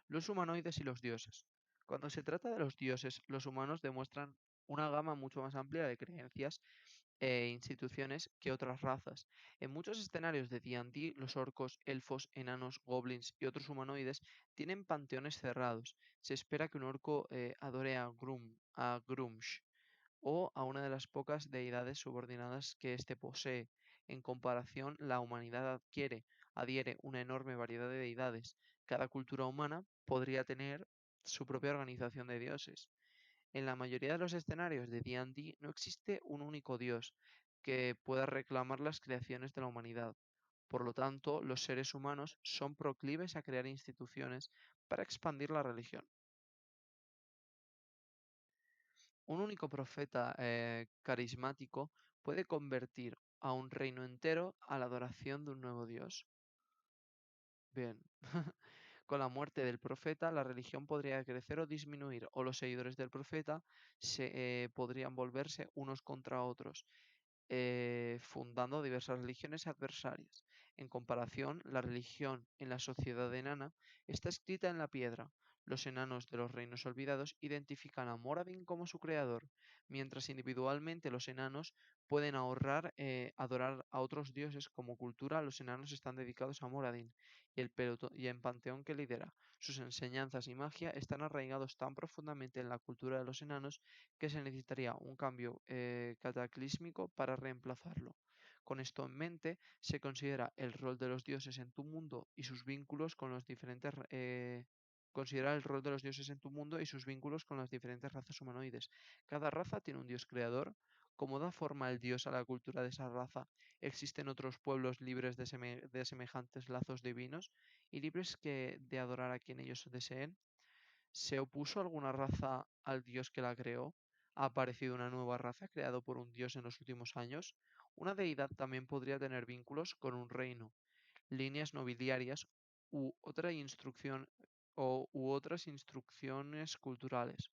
Los humanoides y los dioses. Cuando se trata de los dioses, los humanos demuestran una gama mucho más amplia de creencias e instituciones que otras razas. En muchos escenarios de D&D, los orcos, elfos, enanos, goblins y otros humanoides tienen panteones cerrados. Se espera que un orco adore a Grumsh, o a una de las pocas deidades subordinadas que éste posee. En comparación, la humanidad adhiere una enorme variedad de deidades. Cada cultura humana podría tener su propia organización de dioses. En la mayoría de los escenarios de D&D no existe un único dios que pueda reclamar las creaciones de la humanidad. Por lo tanto, los seres humanos son proclives a crear instituciones para expandir la religión. Un único profeta carismático puede convertir a un reino entero a la adoración de un nuevo dios. Bien. Con la muerte del profeta, la religión podría crecer o disminuir, o los seguidores del profeta podrían volverse unos contra otros, fundando diversas religiones adversarias. En comparación, la religión en la sociedad enana está escrita en la piedra. Los enanos de los reinos olvidados identifican a Moradin como su creador, mientras individualmente los enanos pueden adorar a otros dioses. Como cultura, los enanos están dedicados a Moradin y el panteón que lidera. Sus enseñanzas y magia están arraigados tan profundamente en la cultura de los enanos que se necesitaría un cambio cataclísmico para reemplazarlo. Con esto en mente, se considera el rol de los dioses en tu mundo y sus vínculos con los diferentes considera el rol de los dioses en tu mundo y sus vínculos con las diferentes razas humanoides. Cada raza tiene un dios creador. ¿Cómo da forma el dios a la cultura de esa raza? ¿Existen otros pueblos libres de semejantes lazos divinos y libres de adorar a quien ellos deseen? ¿Se opuso alguna raza al dios que la creó? ¿Ha aparecido una nueva raza creada por un dios en los últimos años? Una deidad también podría tener vínculos con un reino, líneas nobiliarias u otra instrucción u otras instrucciones culturales.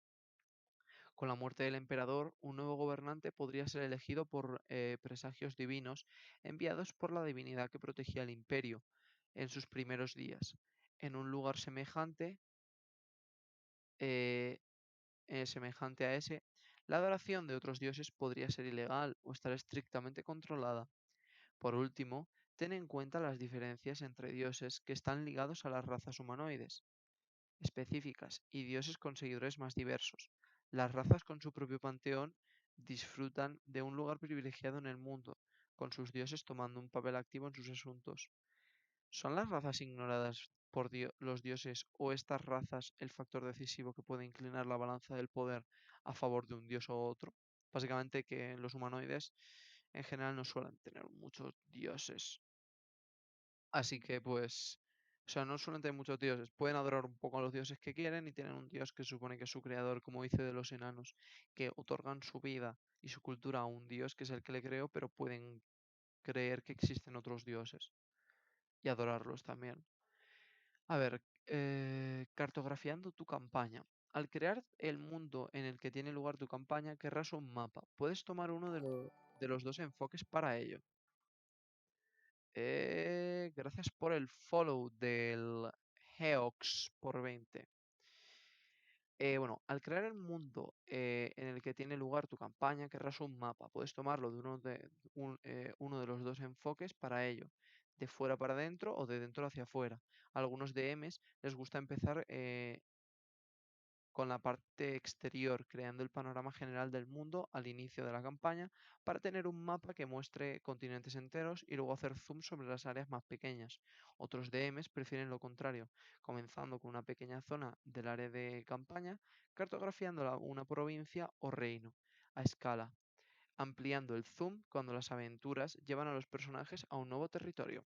Con la muerte del emperador, un nuevo gobernante podría ser elegido por presagios divinos enviados por la divinidad que protegía el imperio en sus primeros días. En un lugar eh, semejante a ese, la adoración de otros dioses podría ser ilegal o estar estrictamente controlada. Por último, ten en cuenta las diferencias entre dioses que están ligados a las razas humanoides específicas y dioses con seguidores más diversos. Las razas con su propio panteón disfrutan de un lugar privilegiado en el mundo, con sus dioses tomando un papel activo en sus asuntos. ¿Son las razas ignoradas por los dioses o estas razas el factor decisivo que puede inclinar la balanza del poder a favor de un dios o otro? Básicamente que los humanoides en general no suelen tener muchos dioses. Así que pues, o sea, no suelen tener muchos dioses. Pueden adorar un poco a los dioses que quieren y tienen un dios que se supone que es su creador, como dice de los enanos, que otorgan su vida y su cultura a un dios que es el que le creó, pero pueden creer que existen otros dioses y adorarlos también. A ver, cartografiando tu campaña. Al crear el mundo en el que tiene lugar tu campaña, querrás un mapa. Puedes tomar uno de los dos enfoques para ello. Gracias por el follow del Geox por 20. Bueno, al crear el mundo en el que tiene lugar tu campaña, querrás un mapa. Puedes tomarlo de uno de los dos enfoques para ello, de fuera para adentro o de dentro hacia afuera. A algunos DMs les gusta empezar con la parte exterior, creando el panorama general del mundo al inicio de la campaña para tener un mapa que muestre continentes enteros y luego hacer zoom sobre las áreas más pequeñas. Otros DMs prefieren lo contrario, comenzando con una pequeña zona del área de campaña, cartografiándola una provincia o reino a escala, ampliando el zoom cuando las aventuras llevan a los personajes a un nuevo territorio.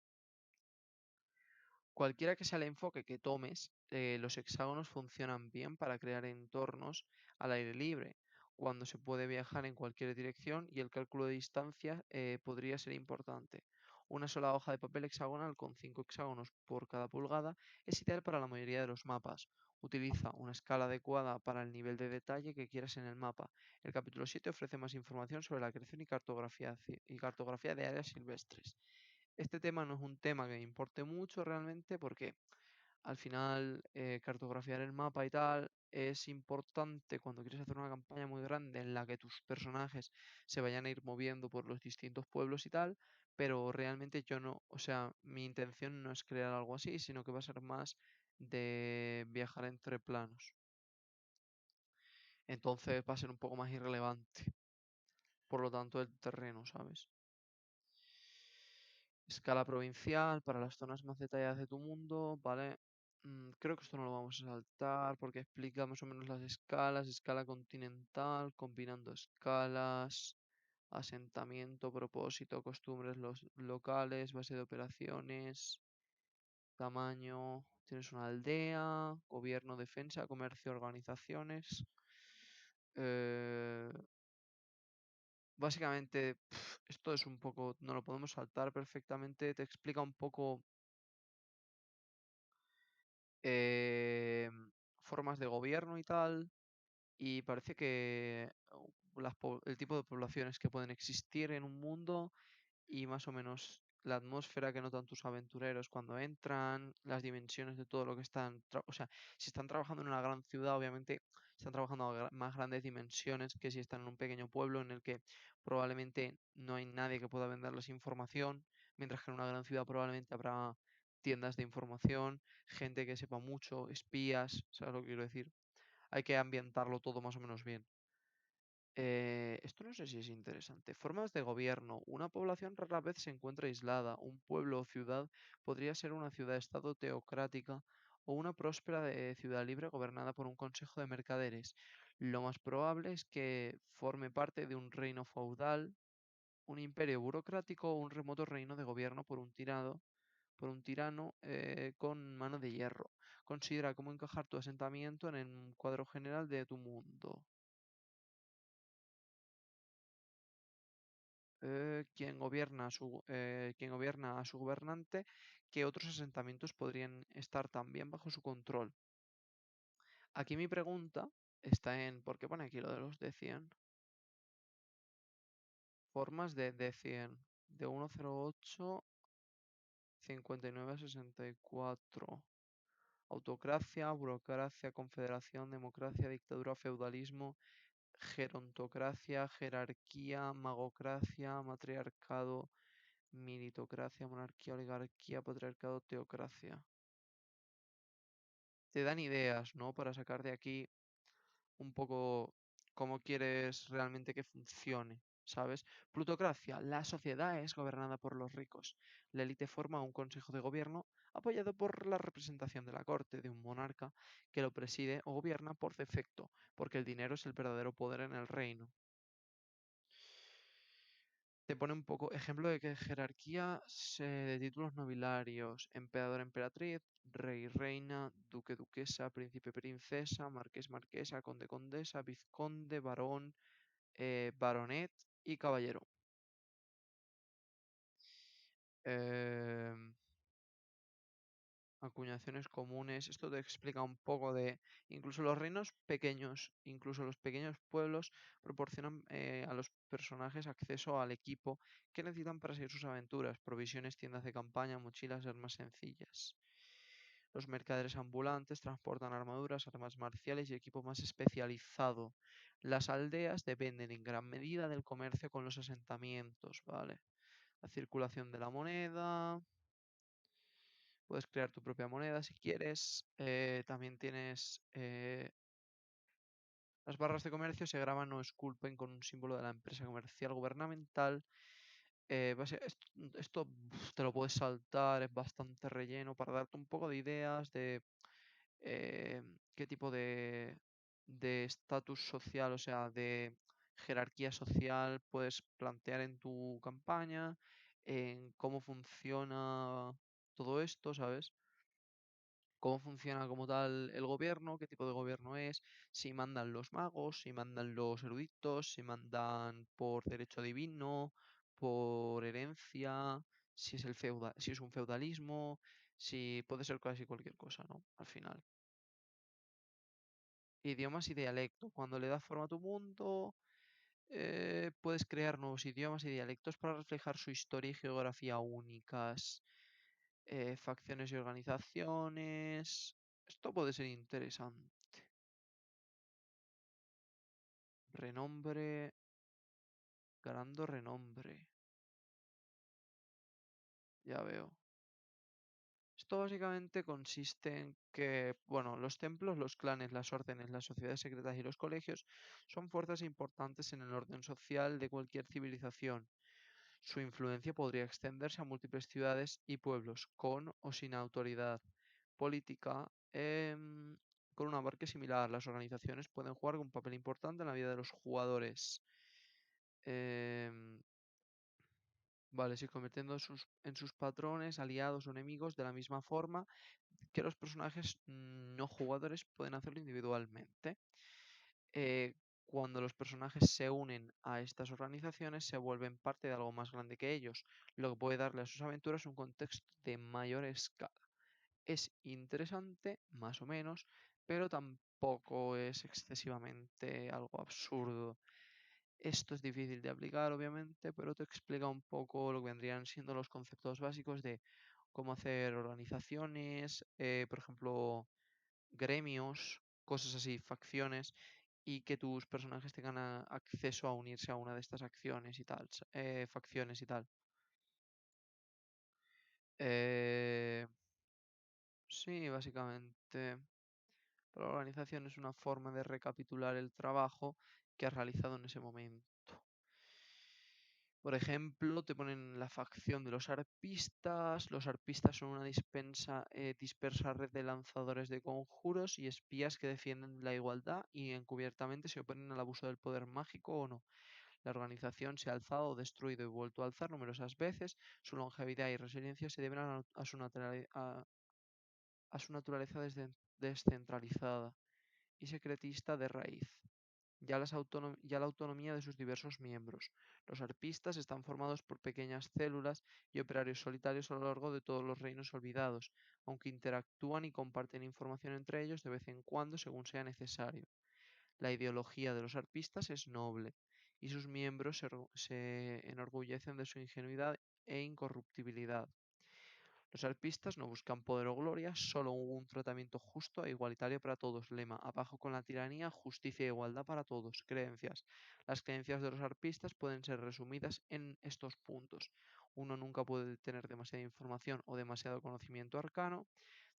Cualquiera que sea el enfoque que tomes, los hexágonos funcionan bien para crear entornos al aire libre, cuando se puede viajar en cualquier dirección y el cálculo de distancia podría ser importante. Una sola hoja de papel hexagonal con 5 hexágonos por cada pulgada es ideal para la mayoría de los mapas. Utiliza una escala adecuada para el nivel de detalle que quieras en el mapa. El capítulo 7 ofrece más información sobre la creación y cartografía de áreas silvestres. Este tema no es un tema que me importe mucho realmente porque al final cartografiar el mapa y tal es importante cuando quieres hacer una campaña muy grande en la que tus personajes se vayan a ir moviendo por los distintos pueblos y tal, pero realmente yo no, o sea, mi intención no es crear algo así, sino que va a ser más de viajar entre planos. Entonces va a ser un poco más irrelevante, por lo tanto, el terreno, ¿sabes? Escala provincial para las zonas más detalladas de tu mundo, ¿vale? Creo que esto no lo vamos a saltar porque explica más o menos las escalas, escala continental, combinando escalas, asentamiento, propósito, costumbres locales, base de operaciones, tamaño, tienes una aldea, gobierno, defensa, comercio, organizaciones. Eh, Básicamente, esto es un poco, no lo podemos saltar perfectamente, te explica un poco formas de gobierno y tal, y parece que el tipo de poblaciones que pueden existir en un mundo y más o menos la atmósfera que notan tus aventureros cuando entran, las dimensiones de todo lo que o sea, si están trabajando en una gran ciudad, obviamente están trabajando a más grandes dimensiones que si están en un pequeño pueblo en el que probablemente no hay nadie que pueda venderles información, mientras que en una gran ciudad probablemente habrá tiendas de información, gente que sepa mucho, espías, ¿sabes lo que quiero decir? Hay que ambientarlo todo más o menos bien. Esto no sé si es interesante. Formas de gobierno. Una población rara vez se encuentra aislada. Un pueblo o ciudad podría ser una ciudad-estado teocrática o una próspera ciudad libre gobernada por un consejo de mercaderes. Lo más probable es que forme parte de un reino feudal, un imperio burocrático o un remoto reino de gobierno por un tirano con mano de hierro. Considera cómo encajar tu asentamiento en el cuadro general de tu mundo. Quien gobierna a su gobernante, que otros asentamientos podrían estar también bajo su control. Aquí mi pregunta está en, ¿por qué pone aquí lo de los D100? Formas de D100, de 108, 59 a 64. Autocracia, burocracia, confederación, democracia, dictadura, feudalismo, gerontocracia, jerarquía, magocracia, matriarcado, meritocracia, monarquía, oligarquía, patriarcado, teocracia. Te dan ideas, ¿no? Para sacar de aquí un poco cómo quieres realmente que funcione, ¿sabes? Plutocracia. La sociedad es gobernada por los ricos. La élite forma un consejo de gobierno apoyado por la representación de la corte, de un monarca que lo preside o gobierna por defecto, porque el dinero es el verdadero poder en el reino. Te pone un poco ejemplo de que jerarquía de títulos nobiliarios, emperador, emperatriz, rey, reina, duque, duquesa, príncipe, princesa, marqués, marquesa, conde, condesa, vizconde, barón, baronet y caballero. Em, Acuñaciones comunes. Esto te explica un poco de incluso los reinos pequeños, incluso los pequeños pueblos proporcionan a los personajes acceso al equipo que necesitan para seguir sus aventuras, provisiones, tiendas de campaña, mochilas, armas sencillas. Los mercaderes ambulantes transportan armaduras, armas marciales y equipo más especializado. Las aldeas dependen en gran medida del comercio con los asentamientos, ¿vale? La circulación de la moneda, puedes crear tu propia moneda si quieres. También tienes las barras de comercio se graban o esculpen con un símbolo de la empresa comercial gubernamental. Esto te lo puedes saltar, es bastante relleno para darte un poco de ideas de qué tipo de estatus social, o sea, de jerarquía social puedes plantear en tu campaña, en cómo funciona todo esto, ¿sabes? Cómo funciona como tal el gobierno, qué tipo de gobierno es, si mandan los magos, si mandan los eruditos, si mandan por derecho divino, por herencia, si es un feudalismo, si puede ser casi cualquier cosa, ¿no? Al final. Idiomas y dialecto. Cuando le das forma a tu mundo, puedes crear nuevos idiomas y dialectos para reflejar su historia y geografía únicas. Facciones y organizaciones. Esto puede ser interesante. Renombre, ganando renombre. Ya veo. Esto básicamente consiste en que, bueno, los templos, los clanes, las órdenes, las sociedades secretas y los colegios son fuerzas importantes en el orden social de cualquier civilización. Su influencia podría extenderse a múltiples ciudades y pueblos, con o sin autoridad política. Con un abarque similar, las organizaciones pueden jugar un papel importante en la vida de los jugadores. Em, vale, sí, convirtiendo en sus patrones, aliados o enemigos de la misma forma que los personajes no jugadores pueden hacerlo individualmente. Eh, Cuando los personajes se unen a estas organizaciones, se vuelven parte de algo más grande que ellos, lo que puede darle a sus aventuras un contexto de mayor escala. Es interesante, más o menos, pero tampoco es excesivamente algo absurdo. Esto es difícil de aplicar, obviamente, pero te explica un poco lo que vendrían siendo los conceptos básicos de cómo hacer organizaciones, por ejemplo, gremios, cosas así, facciones, y que tus personajes tengan acceso a unirse a una de estas acciones y tal, facciones y tal. Eh, sí, básicamente, la organización es una forma de recapitular el trabajo que has realizado en ese momento. Por ejemplo, te ponen la facción de los arpistas. Los arpistas son una dispersa red de lanzadores de conjuros y espías que defienden la igualdad y encubiertamente se oponen al abuso del poder mágico o no. La organización se ha alzado, destruido y vuelto a alzar numerosas veces. Su longevidad y resiliencia se deben a su naturaleza descentralizada y secretista de raíz ya la autonomía de sus diversos miembros. Los arpistas están formados por pequeñas células y operarios solitarios a lo largo de todos los reinos olvidados, aunque interactúan y comparten información entre ellos de vez en cuando según sea necesario. La ideología de los arpistas es noble, y sus miembros se enorgullecen de su ingenuidad e incorruptibilidad. Los arpistas no buscan poder o gloria, solo un tratamiento justo e igualitario para todos. Lema, abajo con la tiranía, justicia e igualdad para todos. Creencias. Las creencias de los arpistas pueden ser resumidas en estos puntos. Uno nunca puede tener demasiada información o demasiado conocimiento arcano.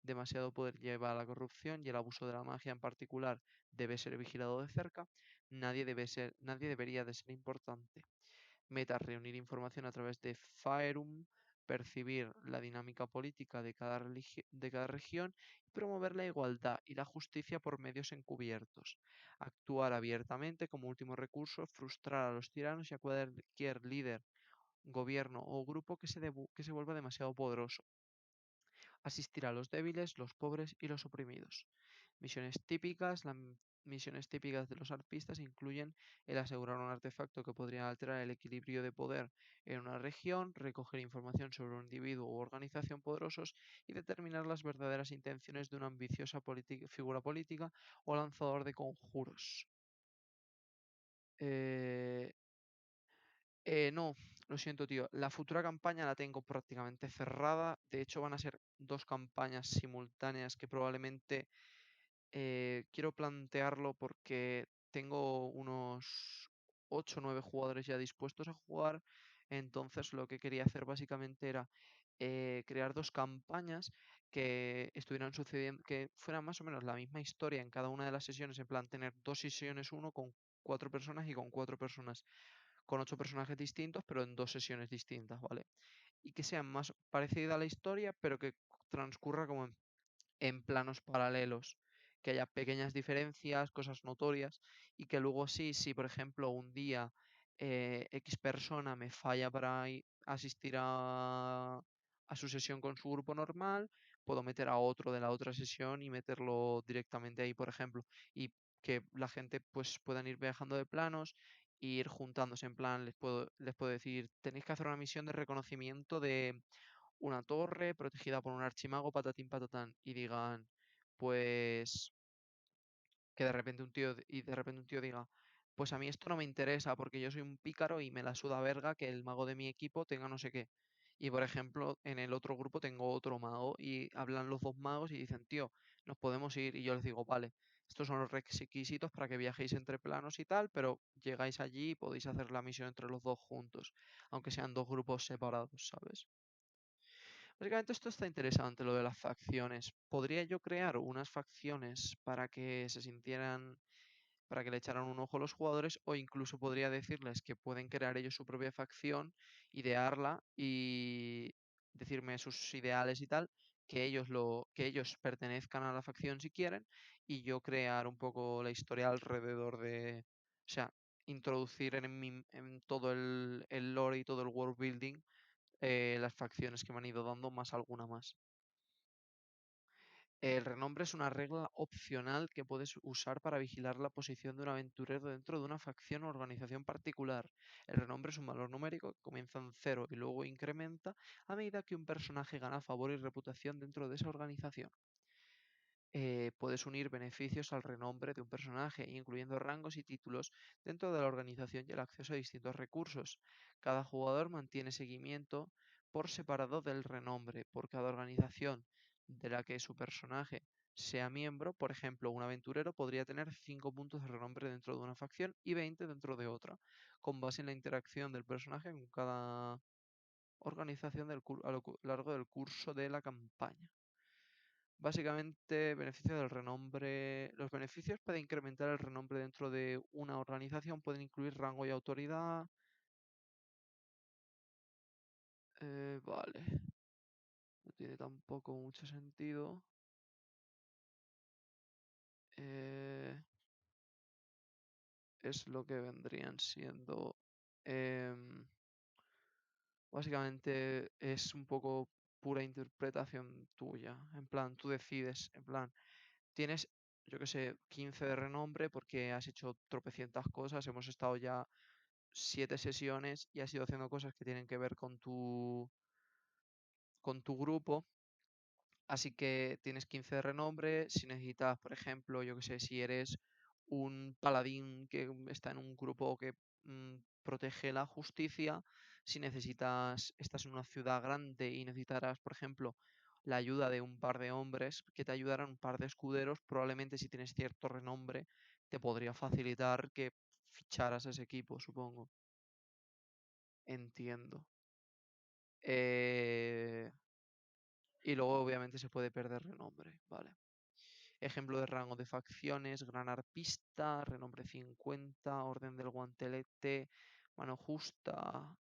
Demasiado poder lleva a la corrupción y el abuso de la magia en particular debe ser vigilado de cerca. Nadie debería de ser importante. Meta, reunir información a través de Faerum, percibir la dinámica política de cada región y promover la igualdad y la justicia por medios encubiertos. Actuar abiertamente como último recurso, frustrar a los tiranos y a cualquier líder, gobierno o grupo que se vuelva demasiado poderoso. Asistir a los débiles, los pobres y los oprimidos. Misiones típicas. Misiones típicas de los arpistas incluyen el asegurar un artefacto que podría alterar el equilibrio de poder en una región, recoger información sobre un individuo u organización poderosos y determinar las verdaderas intenciones de una ambiciosa figura política o lanzador de conjuros. Eh, no, lo siento, tío. La futura campaña la tengo prácticamente cerrada. De hecho, van a ser dos campañas simultáneas que probablemente quiero plantearlo porque tengo unos 8 o 9 jugadores ya dispuestos a jugar. Entonces, lo que quería hacer básicamente era crear dos campañas que estuvieran sucediendo, que fueran más o menos la misma historia en cada una de las sesiones. En plan, tener dos sesiones, uno con 4 personas y con 4 personas con 8 personajes distintos, pero en dos sesiones distintas, ¿vale? Y que sea más parecida a la historia, pero que transcurra como en planos paralelos, que haya pequeñas diferencias, cosas notorias, y que luego sí, si por ejemplo un día X persona me falla para asistir a su sesión con su grupo normal, puedo meter a otro de la otra sesión y meterlo directamente ahí, por ejemplo, y que la gente pues puedan ir viajando de planos e ir juntándose en plan, les puedo decir, tenéis que hacer una misión de reconocimiento de una torre protegida por un archimago, patatín patatán, y digan, pues, que de repente un tío diga, pues a mí esto no me interesa porque yo soy un pícaro y me la suda verga que el mago de mi equipo tenga no sé qué. Y por ejemplo, en el otro grupo tengo otro mago y hablan los dos magos y dicen, tío, nos podemos ir. Y yo les digo, vale, estos son los requisitos para que viajéis entre planos y tal, pero llegáis allí y podéis hacer la misión entre los dos juntos, aunque sean dos grupos separados, ¿sabes? Básicamente esto está interesante, lo de las facciones. ¿Podría yo crear unas facciones para que se sintieran, para que le echaran un ojo a los jugadores, o incluso podría decirles que pueden crear ellos su propia facción, idearla y decirme sus ideales y tal, que ellos pertenezcan a la facción si quieren, y yo crear un poco la historia alrededor de, o sea, introducir en todo el lore y todo el world building las facciones que me han ido dando más alguna más. El renombre es una regla opcional que puedes usar para vigilar la posición de un aventurero dentro de una facción o organización particular. El renombre es un valor numérico que comienza en cero y luego incrementa a medida que un personaje gana favor y reputación dentro de esa organización. Puedes unir beneficios al renombre de un personaje, incluyendo rangos y títulos dentro de la organización y el acceso a distintos recursos. Cada jugador mantiene seguimiento por separado del renombre por cada organización de la que su personaje sea miembro. Por ejemplo, un aventurero podría tener 5 puntos de renombre dentro de una facción y 20 dentro de otra, con base en la interacción del personaje con cada organización a lo largo del curso de la campaña. Básicamente, beneficio del renombre. Los beneficios para incrementar el renombre dentro de una organización pueden incluir rango y autoridad. Vale, no tiene tampoco mucho sentido. Eh, es lo que vendrían siendo. em, Básicamente es un poco pura interpretación tuya. En plan, tú decides. En plan, tienes, yo que sé, 15 de renombre porque has hecho tropecientas cosas. Hemos estado ya 7 sesiones y has ido haciendo cosas que tienen que ver con tu grupo. Así que tienes 15 de renombre. Si necesitas, por ejemplo, yo que sé, si eres un paladín que está en un grupo que protege la justicia, si necesitas, estás en una ciudad grande y necesitarás, por ejemplo, la ayuda de un par de hombres que te ayudaran, un par de escuderos, probablemente si tienes cierto renombre, te podría facilitar que ficharas ese equipo, supongo. Entiendo. Eh, y luego obviamente se puede perder renombre, ¿vale? Ejemplo de rango de facciones: Gran Arpista, renombre 50, Orden del Guantelete, Mano Justa,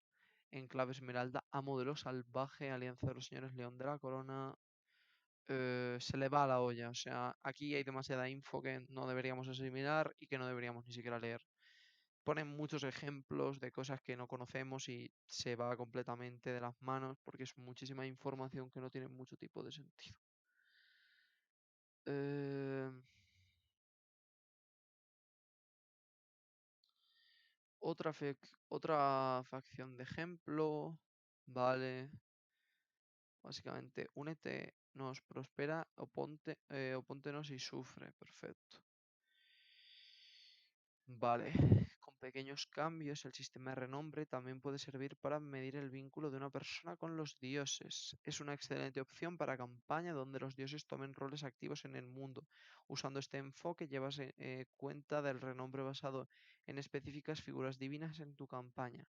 Enclave Esmeralda, Amo de lo Salvaje, Alianza de los Señores León de la Corona. Se le va a la olla, o sea, aquí hay demasiada info que no deberíamos asimilar y que no deberíamos ni siquiera leer. Ponen muchos ejemplos de cosas que no conocemos y se va completamente de las manos porque es muchísima información que no tiene mucho tipo de sentido. Eh, otra facción de ejemplo, vale. Básicamente, únete, nos prospera, opóntenos y sufre. Perfecto. Vale, con pequeños cambios, el sistema de renombre también puede servir para medir el vínculo de una persona con los dioses. Es una excelente opción para campaña donde los dioses tomen roles activos en el mundo. Usando este enfoque, llevas cuenta del renombre basado en específicas figuras divinas en tu campaña.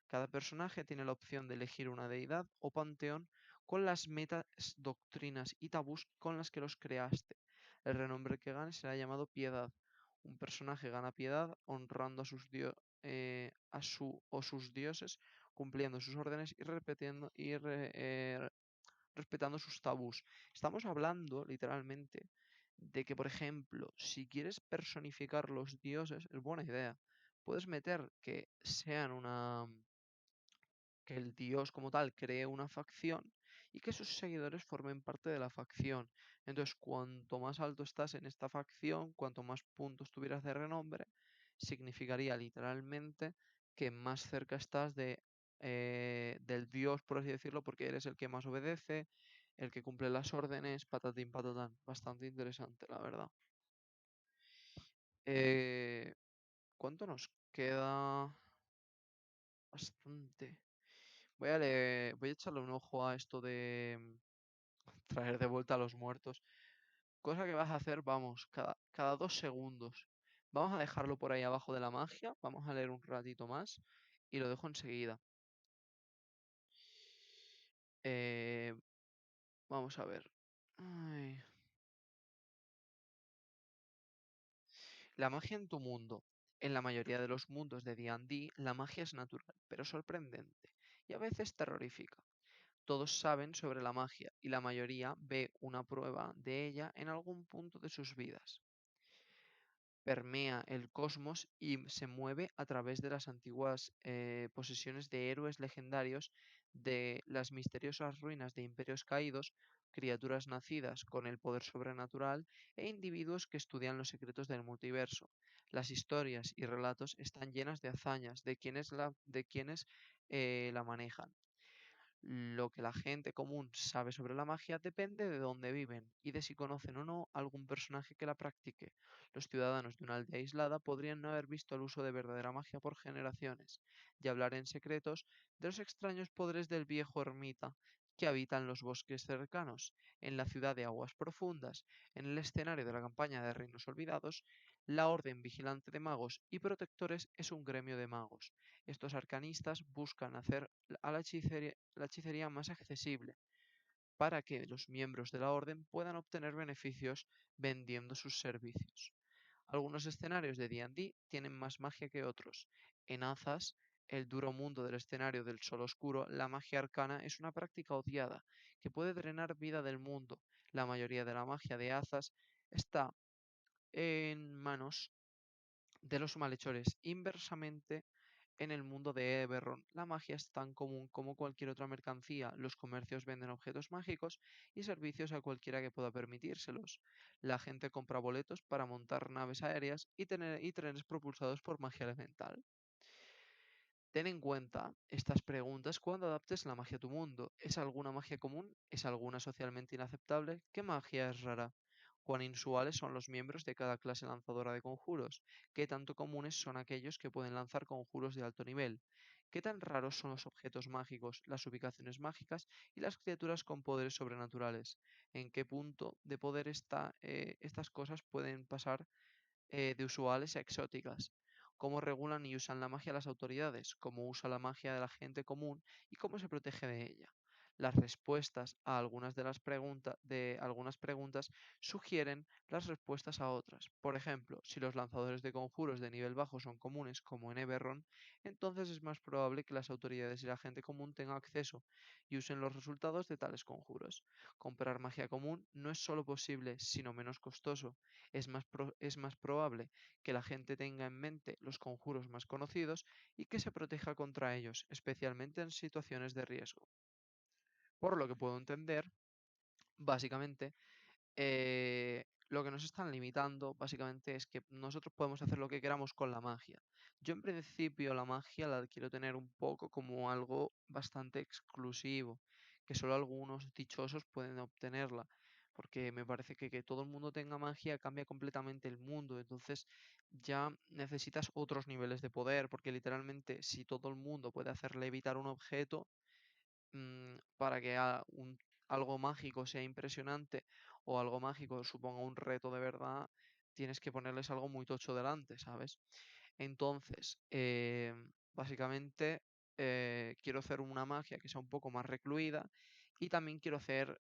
Cada personaje tiene la opción de elegir una deidad o panteón con las metas, doctrinas y tabús con las que los creaste. El renombre que gane será llamado piedad. Un personaje gana piedad honrando a sus dioses, cumpliendo sus órdenes y respetando sus tabús. Estamos hablando literalmente de que, por ejemplo, si quieres personificar los dioses, es buena idea. Puedes meter que sean que el dios como tal cree una facción y que sus seguidores formen parte de la facción. Entonces, cuanto más alto estás en esta facción, cuanto más puntos tuvieras de renombre, significaría literalmente que más cerca estás del dios, por así decirlo, porque eres el que más obedece, el que cumple las órdenes, patatín patatán. Bastante interesante, la verdad. Eh, ¿Cuánto nos queda? Bastante. Voy a echarle un ojo a esto de traer de vuelta a los muertos. Cosa que vas a hacer, vamos, cada 2 segundos. Vamos a dejarlo por ahí abajo de la magia. Vamos a leer un ratito más y lo dejo enseguida. Eh, vamos a ver. Ay. La magia en tu mundo. En la mayoría de los mundos de D&D, la magia es natural, pero sorprendente, y a veces terrorífica. Todos saben sobre la magia, y la mayoría ve una prueba de ella en algún punto de sus vidas. Permea el cosmos y se mueve a través de las antiguas posesiones de héroes legendarios, de las misteriosas ruinas de imperios caídos, criaturas nacidas con el poder sobrenatural e individuos que estudian los secretos del multiverso. Las historias y relatos están llenas de hazañas de quienes la manejan. Lo que la gente común sabe sobre la magia depende de dónde viven y de si conocen o no algún personaje que la practique. Los ciudadanos de una aldea aislada podrían no haber visto el uso de verdadera magia por generaciones y hablar en secretos de los extraños poderes del viejo ermita que habita en los bosques cercanos. En la ciudad de aguas profundas, en el escenario de la campaña de Reinos Olvidados, la Orden Vigilante de Magos y Protectores es un gremio de magos. Estos arcanistas buscan hacer a la hechicería más accesible para que los miembros de la orden puedan obtener beneficios vendiendo sus servicios. Algunos escenarios de D&D tienen más magia que otros. En Azaz, el duro mundo del escenario del Sol Oscuro, la magia arcana es una práctica odiada que puede drenar vida del mundo. La mayoría de la magia de Azaz está en manos de los malhechores. Inversamente, en el mundo de Eberron, la magia es tan común como cualquier otra mercancía. Los comercios venden objetos mágicos y servicios a cualquiera que pueda permitírselos. La gente compra boletos para montar naves aéreas y trenes propulsados por magia elemental. Ten en cuenta estas preguntas cuando adaptes la magia a tu mundo. ¿Es alguna magia común? ¿Es alguna socialmente inaceptable? ¿Qué magia es rara? ¿Cuán inusuales son los miembros de cada clase lanzadora de conjuros? ¿Qué tanto comunes son aquellos que pueden lanzar conjuros de alto nivel? ¿Qué tan raros son los objetos mágicos, las ubicaciones mágicas y las criaturas con poderes sobrenaturales? ¿En qué punto de poder estas cosas pueden pasar de usuales a exóticas? ¿Cómo regulan y usan la magia las autoridades? ¿Cómo usa la magia de la gente común y cómo se protege de ella? Las respuestas a algunas preguntas sugieren las respuestas a otras. Por ejemplo, si los lanzadores de conjuros de nivel bajo son comunes, como en Eberron, entonces es más probable que las autoridades y la gente común tengan acceso y usen los resultados de tales conjuros. Comprar magia común no es solo posible, sino menos costoso. Es más probable que la gente tenga en mente los conjuros más conocidos y que se proteja contra ellos, especialmente en situaciones de riesgo. Por lo que puedo entender, básicamente, lo que nos están limitando, básicamente, es que nosotros podemos hacer lo que queramos con la magia. Yo en principio la magia la quiero tener un poco como algo bastante exclusivo, que solo algunos dichosos pueden obtenerla, porque me parece que todo el mundo tenga magia cambia completamente el mundo, entonces ya necesitas otros niveles de poder, porque literalmente si todo el mundo puede hacerle evitar un objeto, para que algo mágico sea impresionante o algo mágico suponga un reto de verdad, tienes que ponerles algo muy tocho delante, ¿sabes? Entonces, básicamente quiero hacer una magia que sea un poco más recluida y también quiero hacer,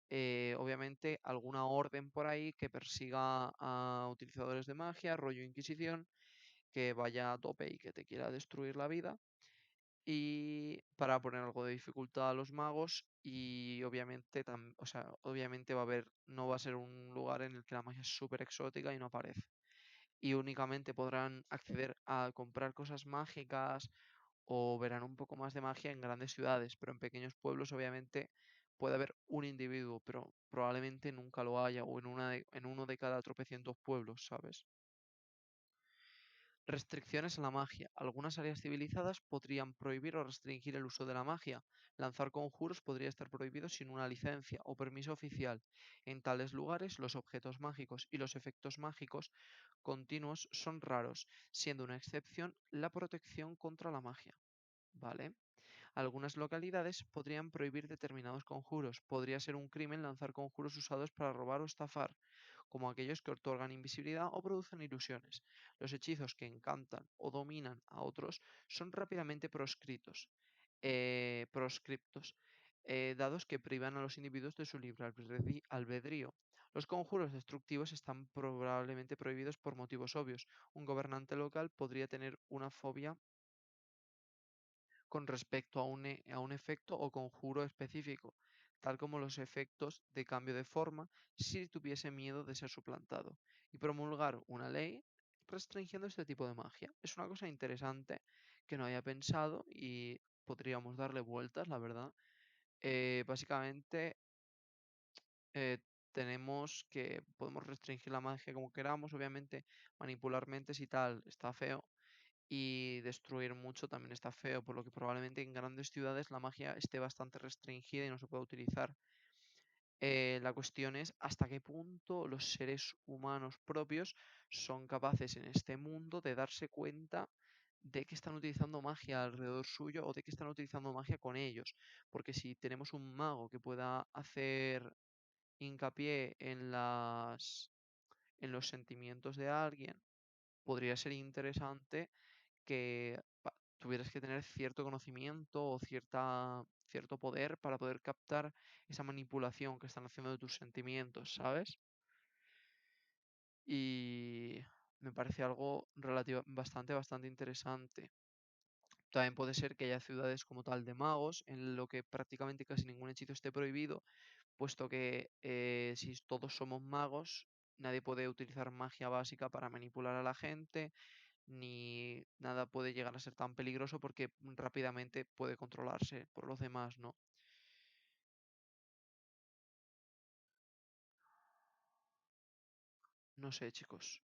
obviamente, alguna orden por ahí que persiga a utilizadores de magia, rollo Inquisición, que vaya a tope y que te quiera destruir la vida y para poner algo de dificultad a los magos y obviamente, o sea, obviamente no va a ser un lugar en el que la magia es súper exótica y no aparece. Y únicamente podrán acceder a comprar cosas mágicas o verán un poco más de magia en grandes ciudades, pero en pequeños pueblos obviamente puede haber un individuo, pero probablemente nunca lo haya o en uno de cada tropecientos pueblos, ¿sabes? Restricciones a la magia. Algunas áreas civilizadas podrían prohibir o restringir el uso de la magia. Lanzar conjuros podría estar prohibido sin una licencia o permiso oficial. En tales lugares, los objetos mágicos y los efectos mágicos continuos son raros, siendo una excepción la protección contra la magia. ¿Vale? Algunas localidades podrían prohibir determinados conjuros. Podría ser un crimen lanzar conjuros usados para robar o estafar. como aquellos que otorgan invisibilidad o producen ilusiones. Los hechizos que encantan o dominan a otros son rápidamente proscriptos, dados que privan a los individuos de su libre albedrío. Los conjuros destructivos están probablemente prohibidos por motivos obvios. Un gobernante local podría tener una fobia con respecto a un efecto o conjuro específico, tal como los efectos de cambio de forma, si tuviese miedo de ser suplantado, y promulgar una ley restringiendo este tipo de magia. Es una cosa interesante que no haya pensado y podríamos darle vueltas, la verdad. Básicamente, eh, tenemos que podemos restringir la magia como queramos, obviamente manipular mentes y tal está feo, y destruir mucho también está feo, por lo que probablemente en grandes ciudades la magia esté bastante restringida y no se pueda utilizar. La cuestión es hasta qué punto los seres humanos propios son capaces en este mundo de darse cuenta de que están utilizando magia alrededor suyo o de que están utilizando magia con ellos. Porque si tenemos un mago que pueda hacer hincapié en los sentimientos de alguien, podría ser interesante que tuvieras que tener cierto conocimiento o cierto poder para poder captar esa manipulación que están haciendo de tus sentimientos, ¿sabes? Y me parece algo bastante interesante. También puede ser que haya ciudades como tal de magos, en lo que prácticamente casi ningún hechizo esté prohibido, puesto que si todos somos magos, nadie puede utilizar magia básica para manipular a la gente, ni nada puede llegar a ser tan peligroso porque rápidamente puede controlarse por los demás, ¿no? No sé, chicos.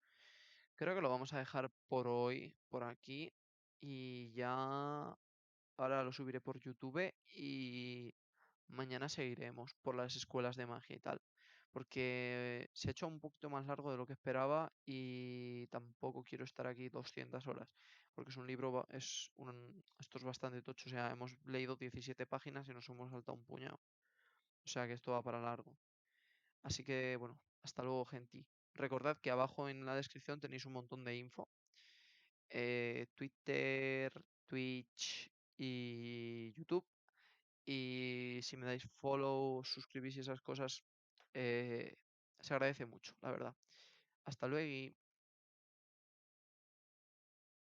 Creo que lo vamos a dejar por hoy, por aquí, y ya ahora lo subiré por YouTube y mañana seguiremos por las escuelas de magia y tal, porque se ha hecho un poquito más largo de lo que esperaba y tampoco quiero estar aquí 200 horas, porque es un libro, esto es bastante tocho, o sea, hemos leído 17 páginas y nos hemos saltado un puñado, o sea que esto va para largo. Así que bueno, hasta luego, gente. Recordad que abajo en la descripción tenéis un montón de info, Twitter, Twitch y YouTube. Y si me dais follow, suscribís y esas cosas, eh, se agradece mucho, la verdad. Hasta luego.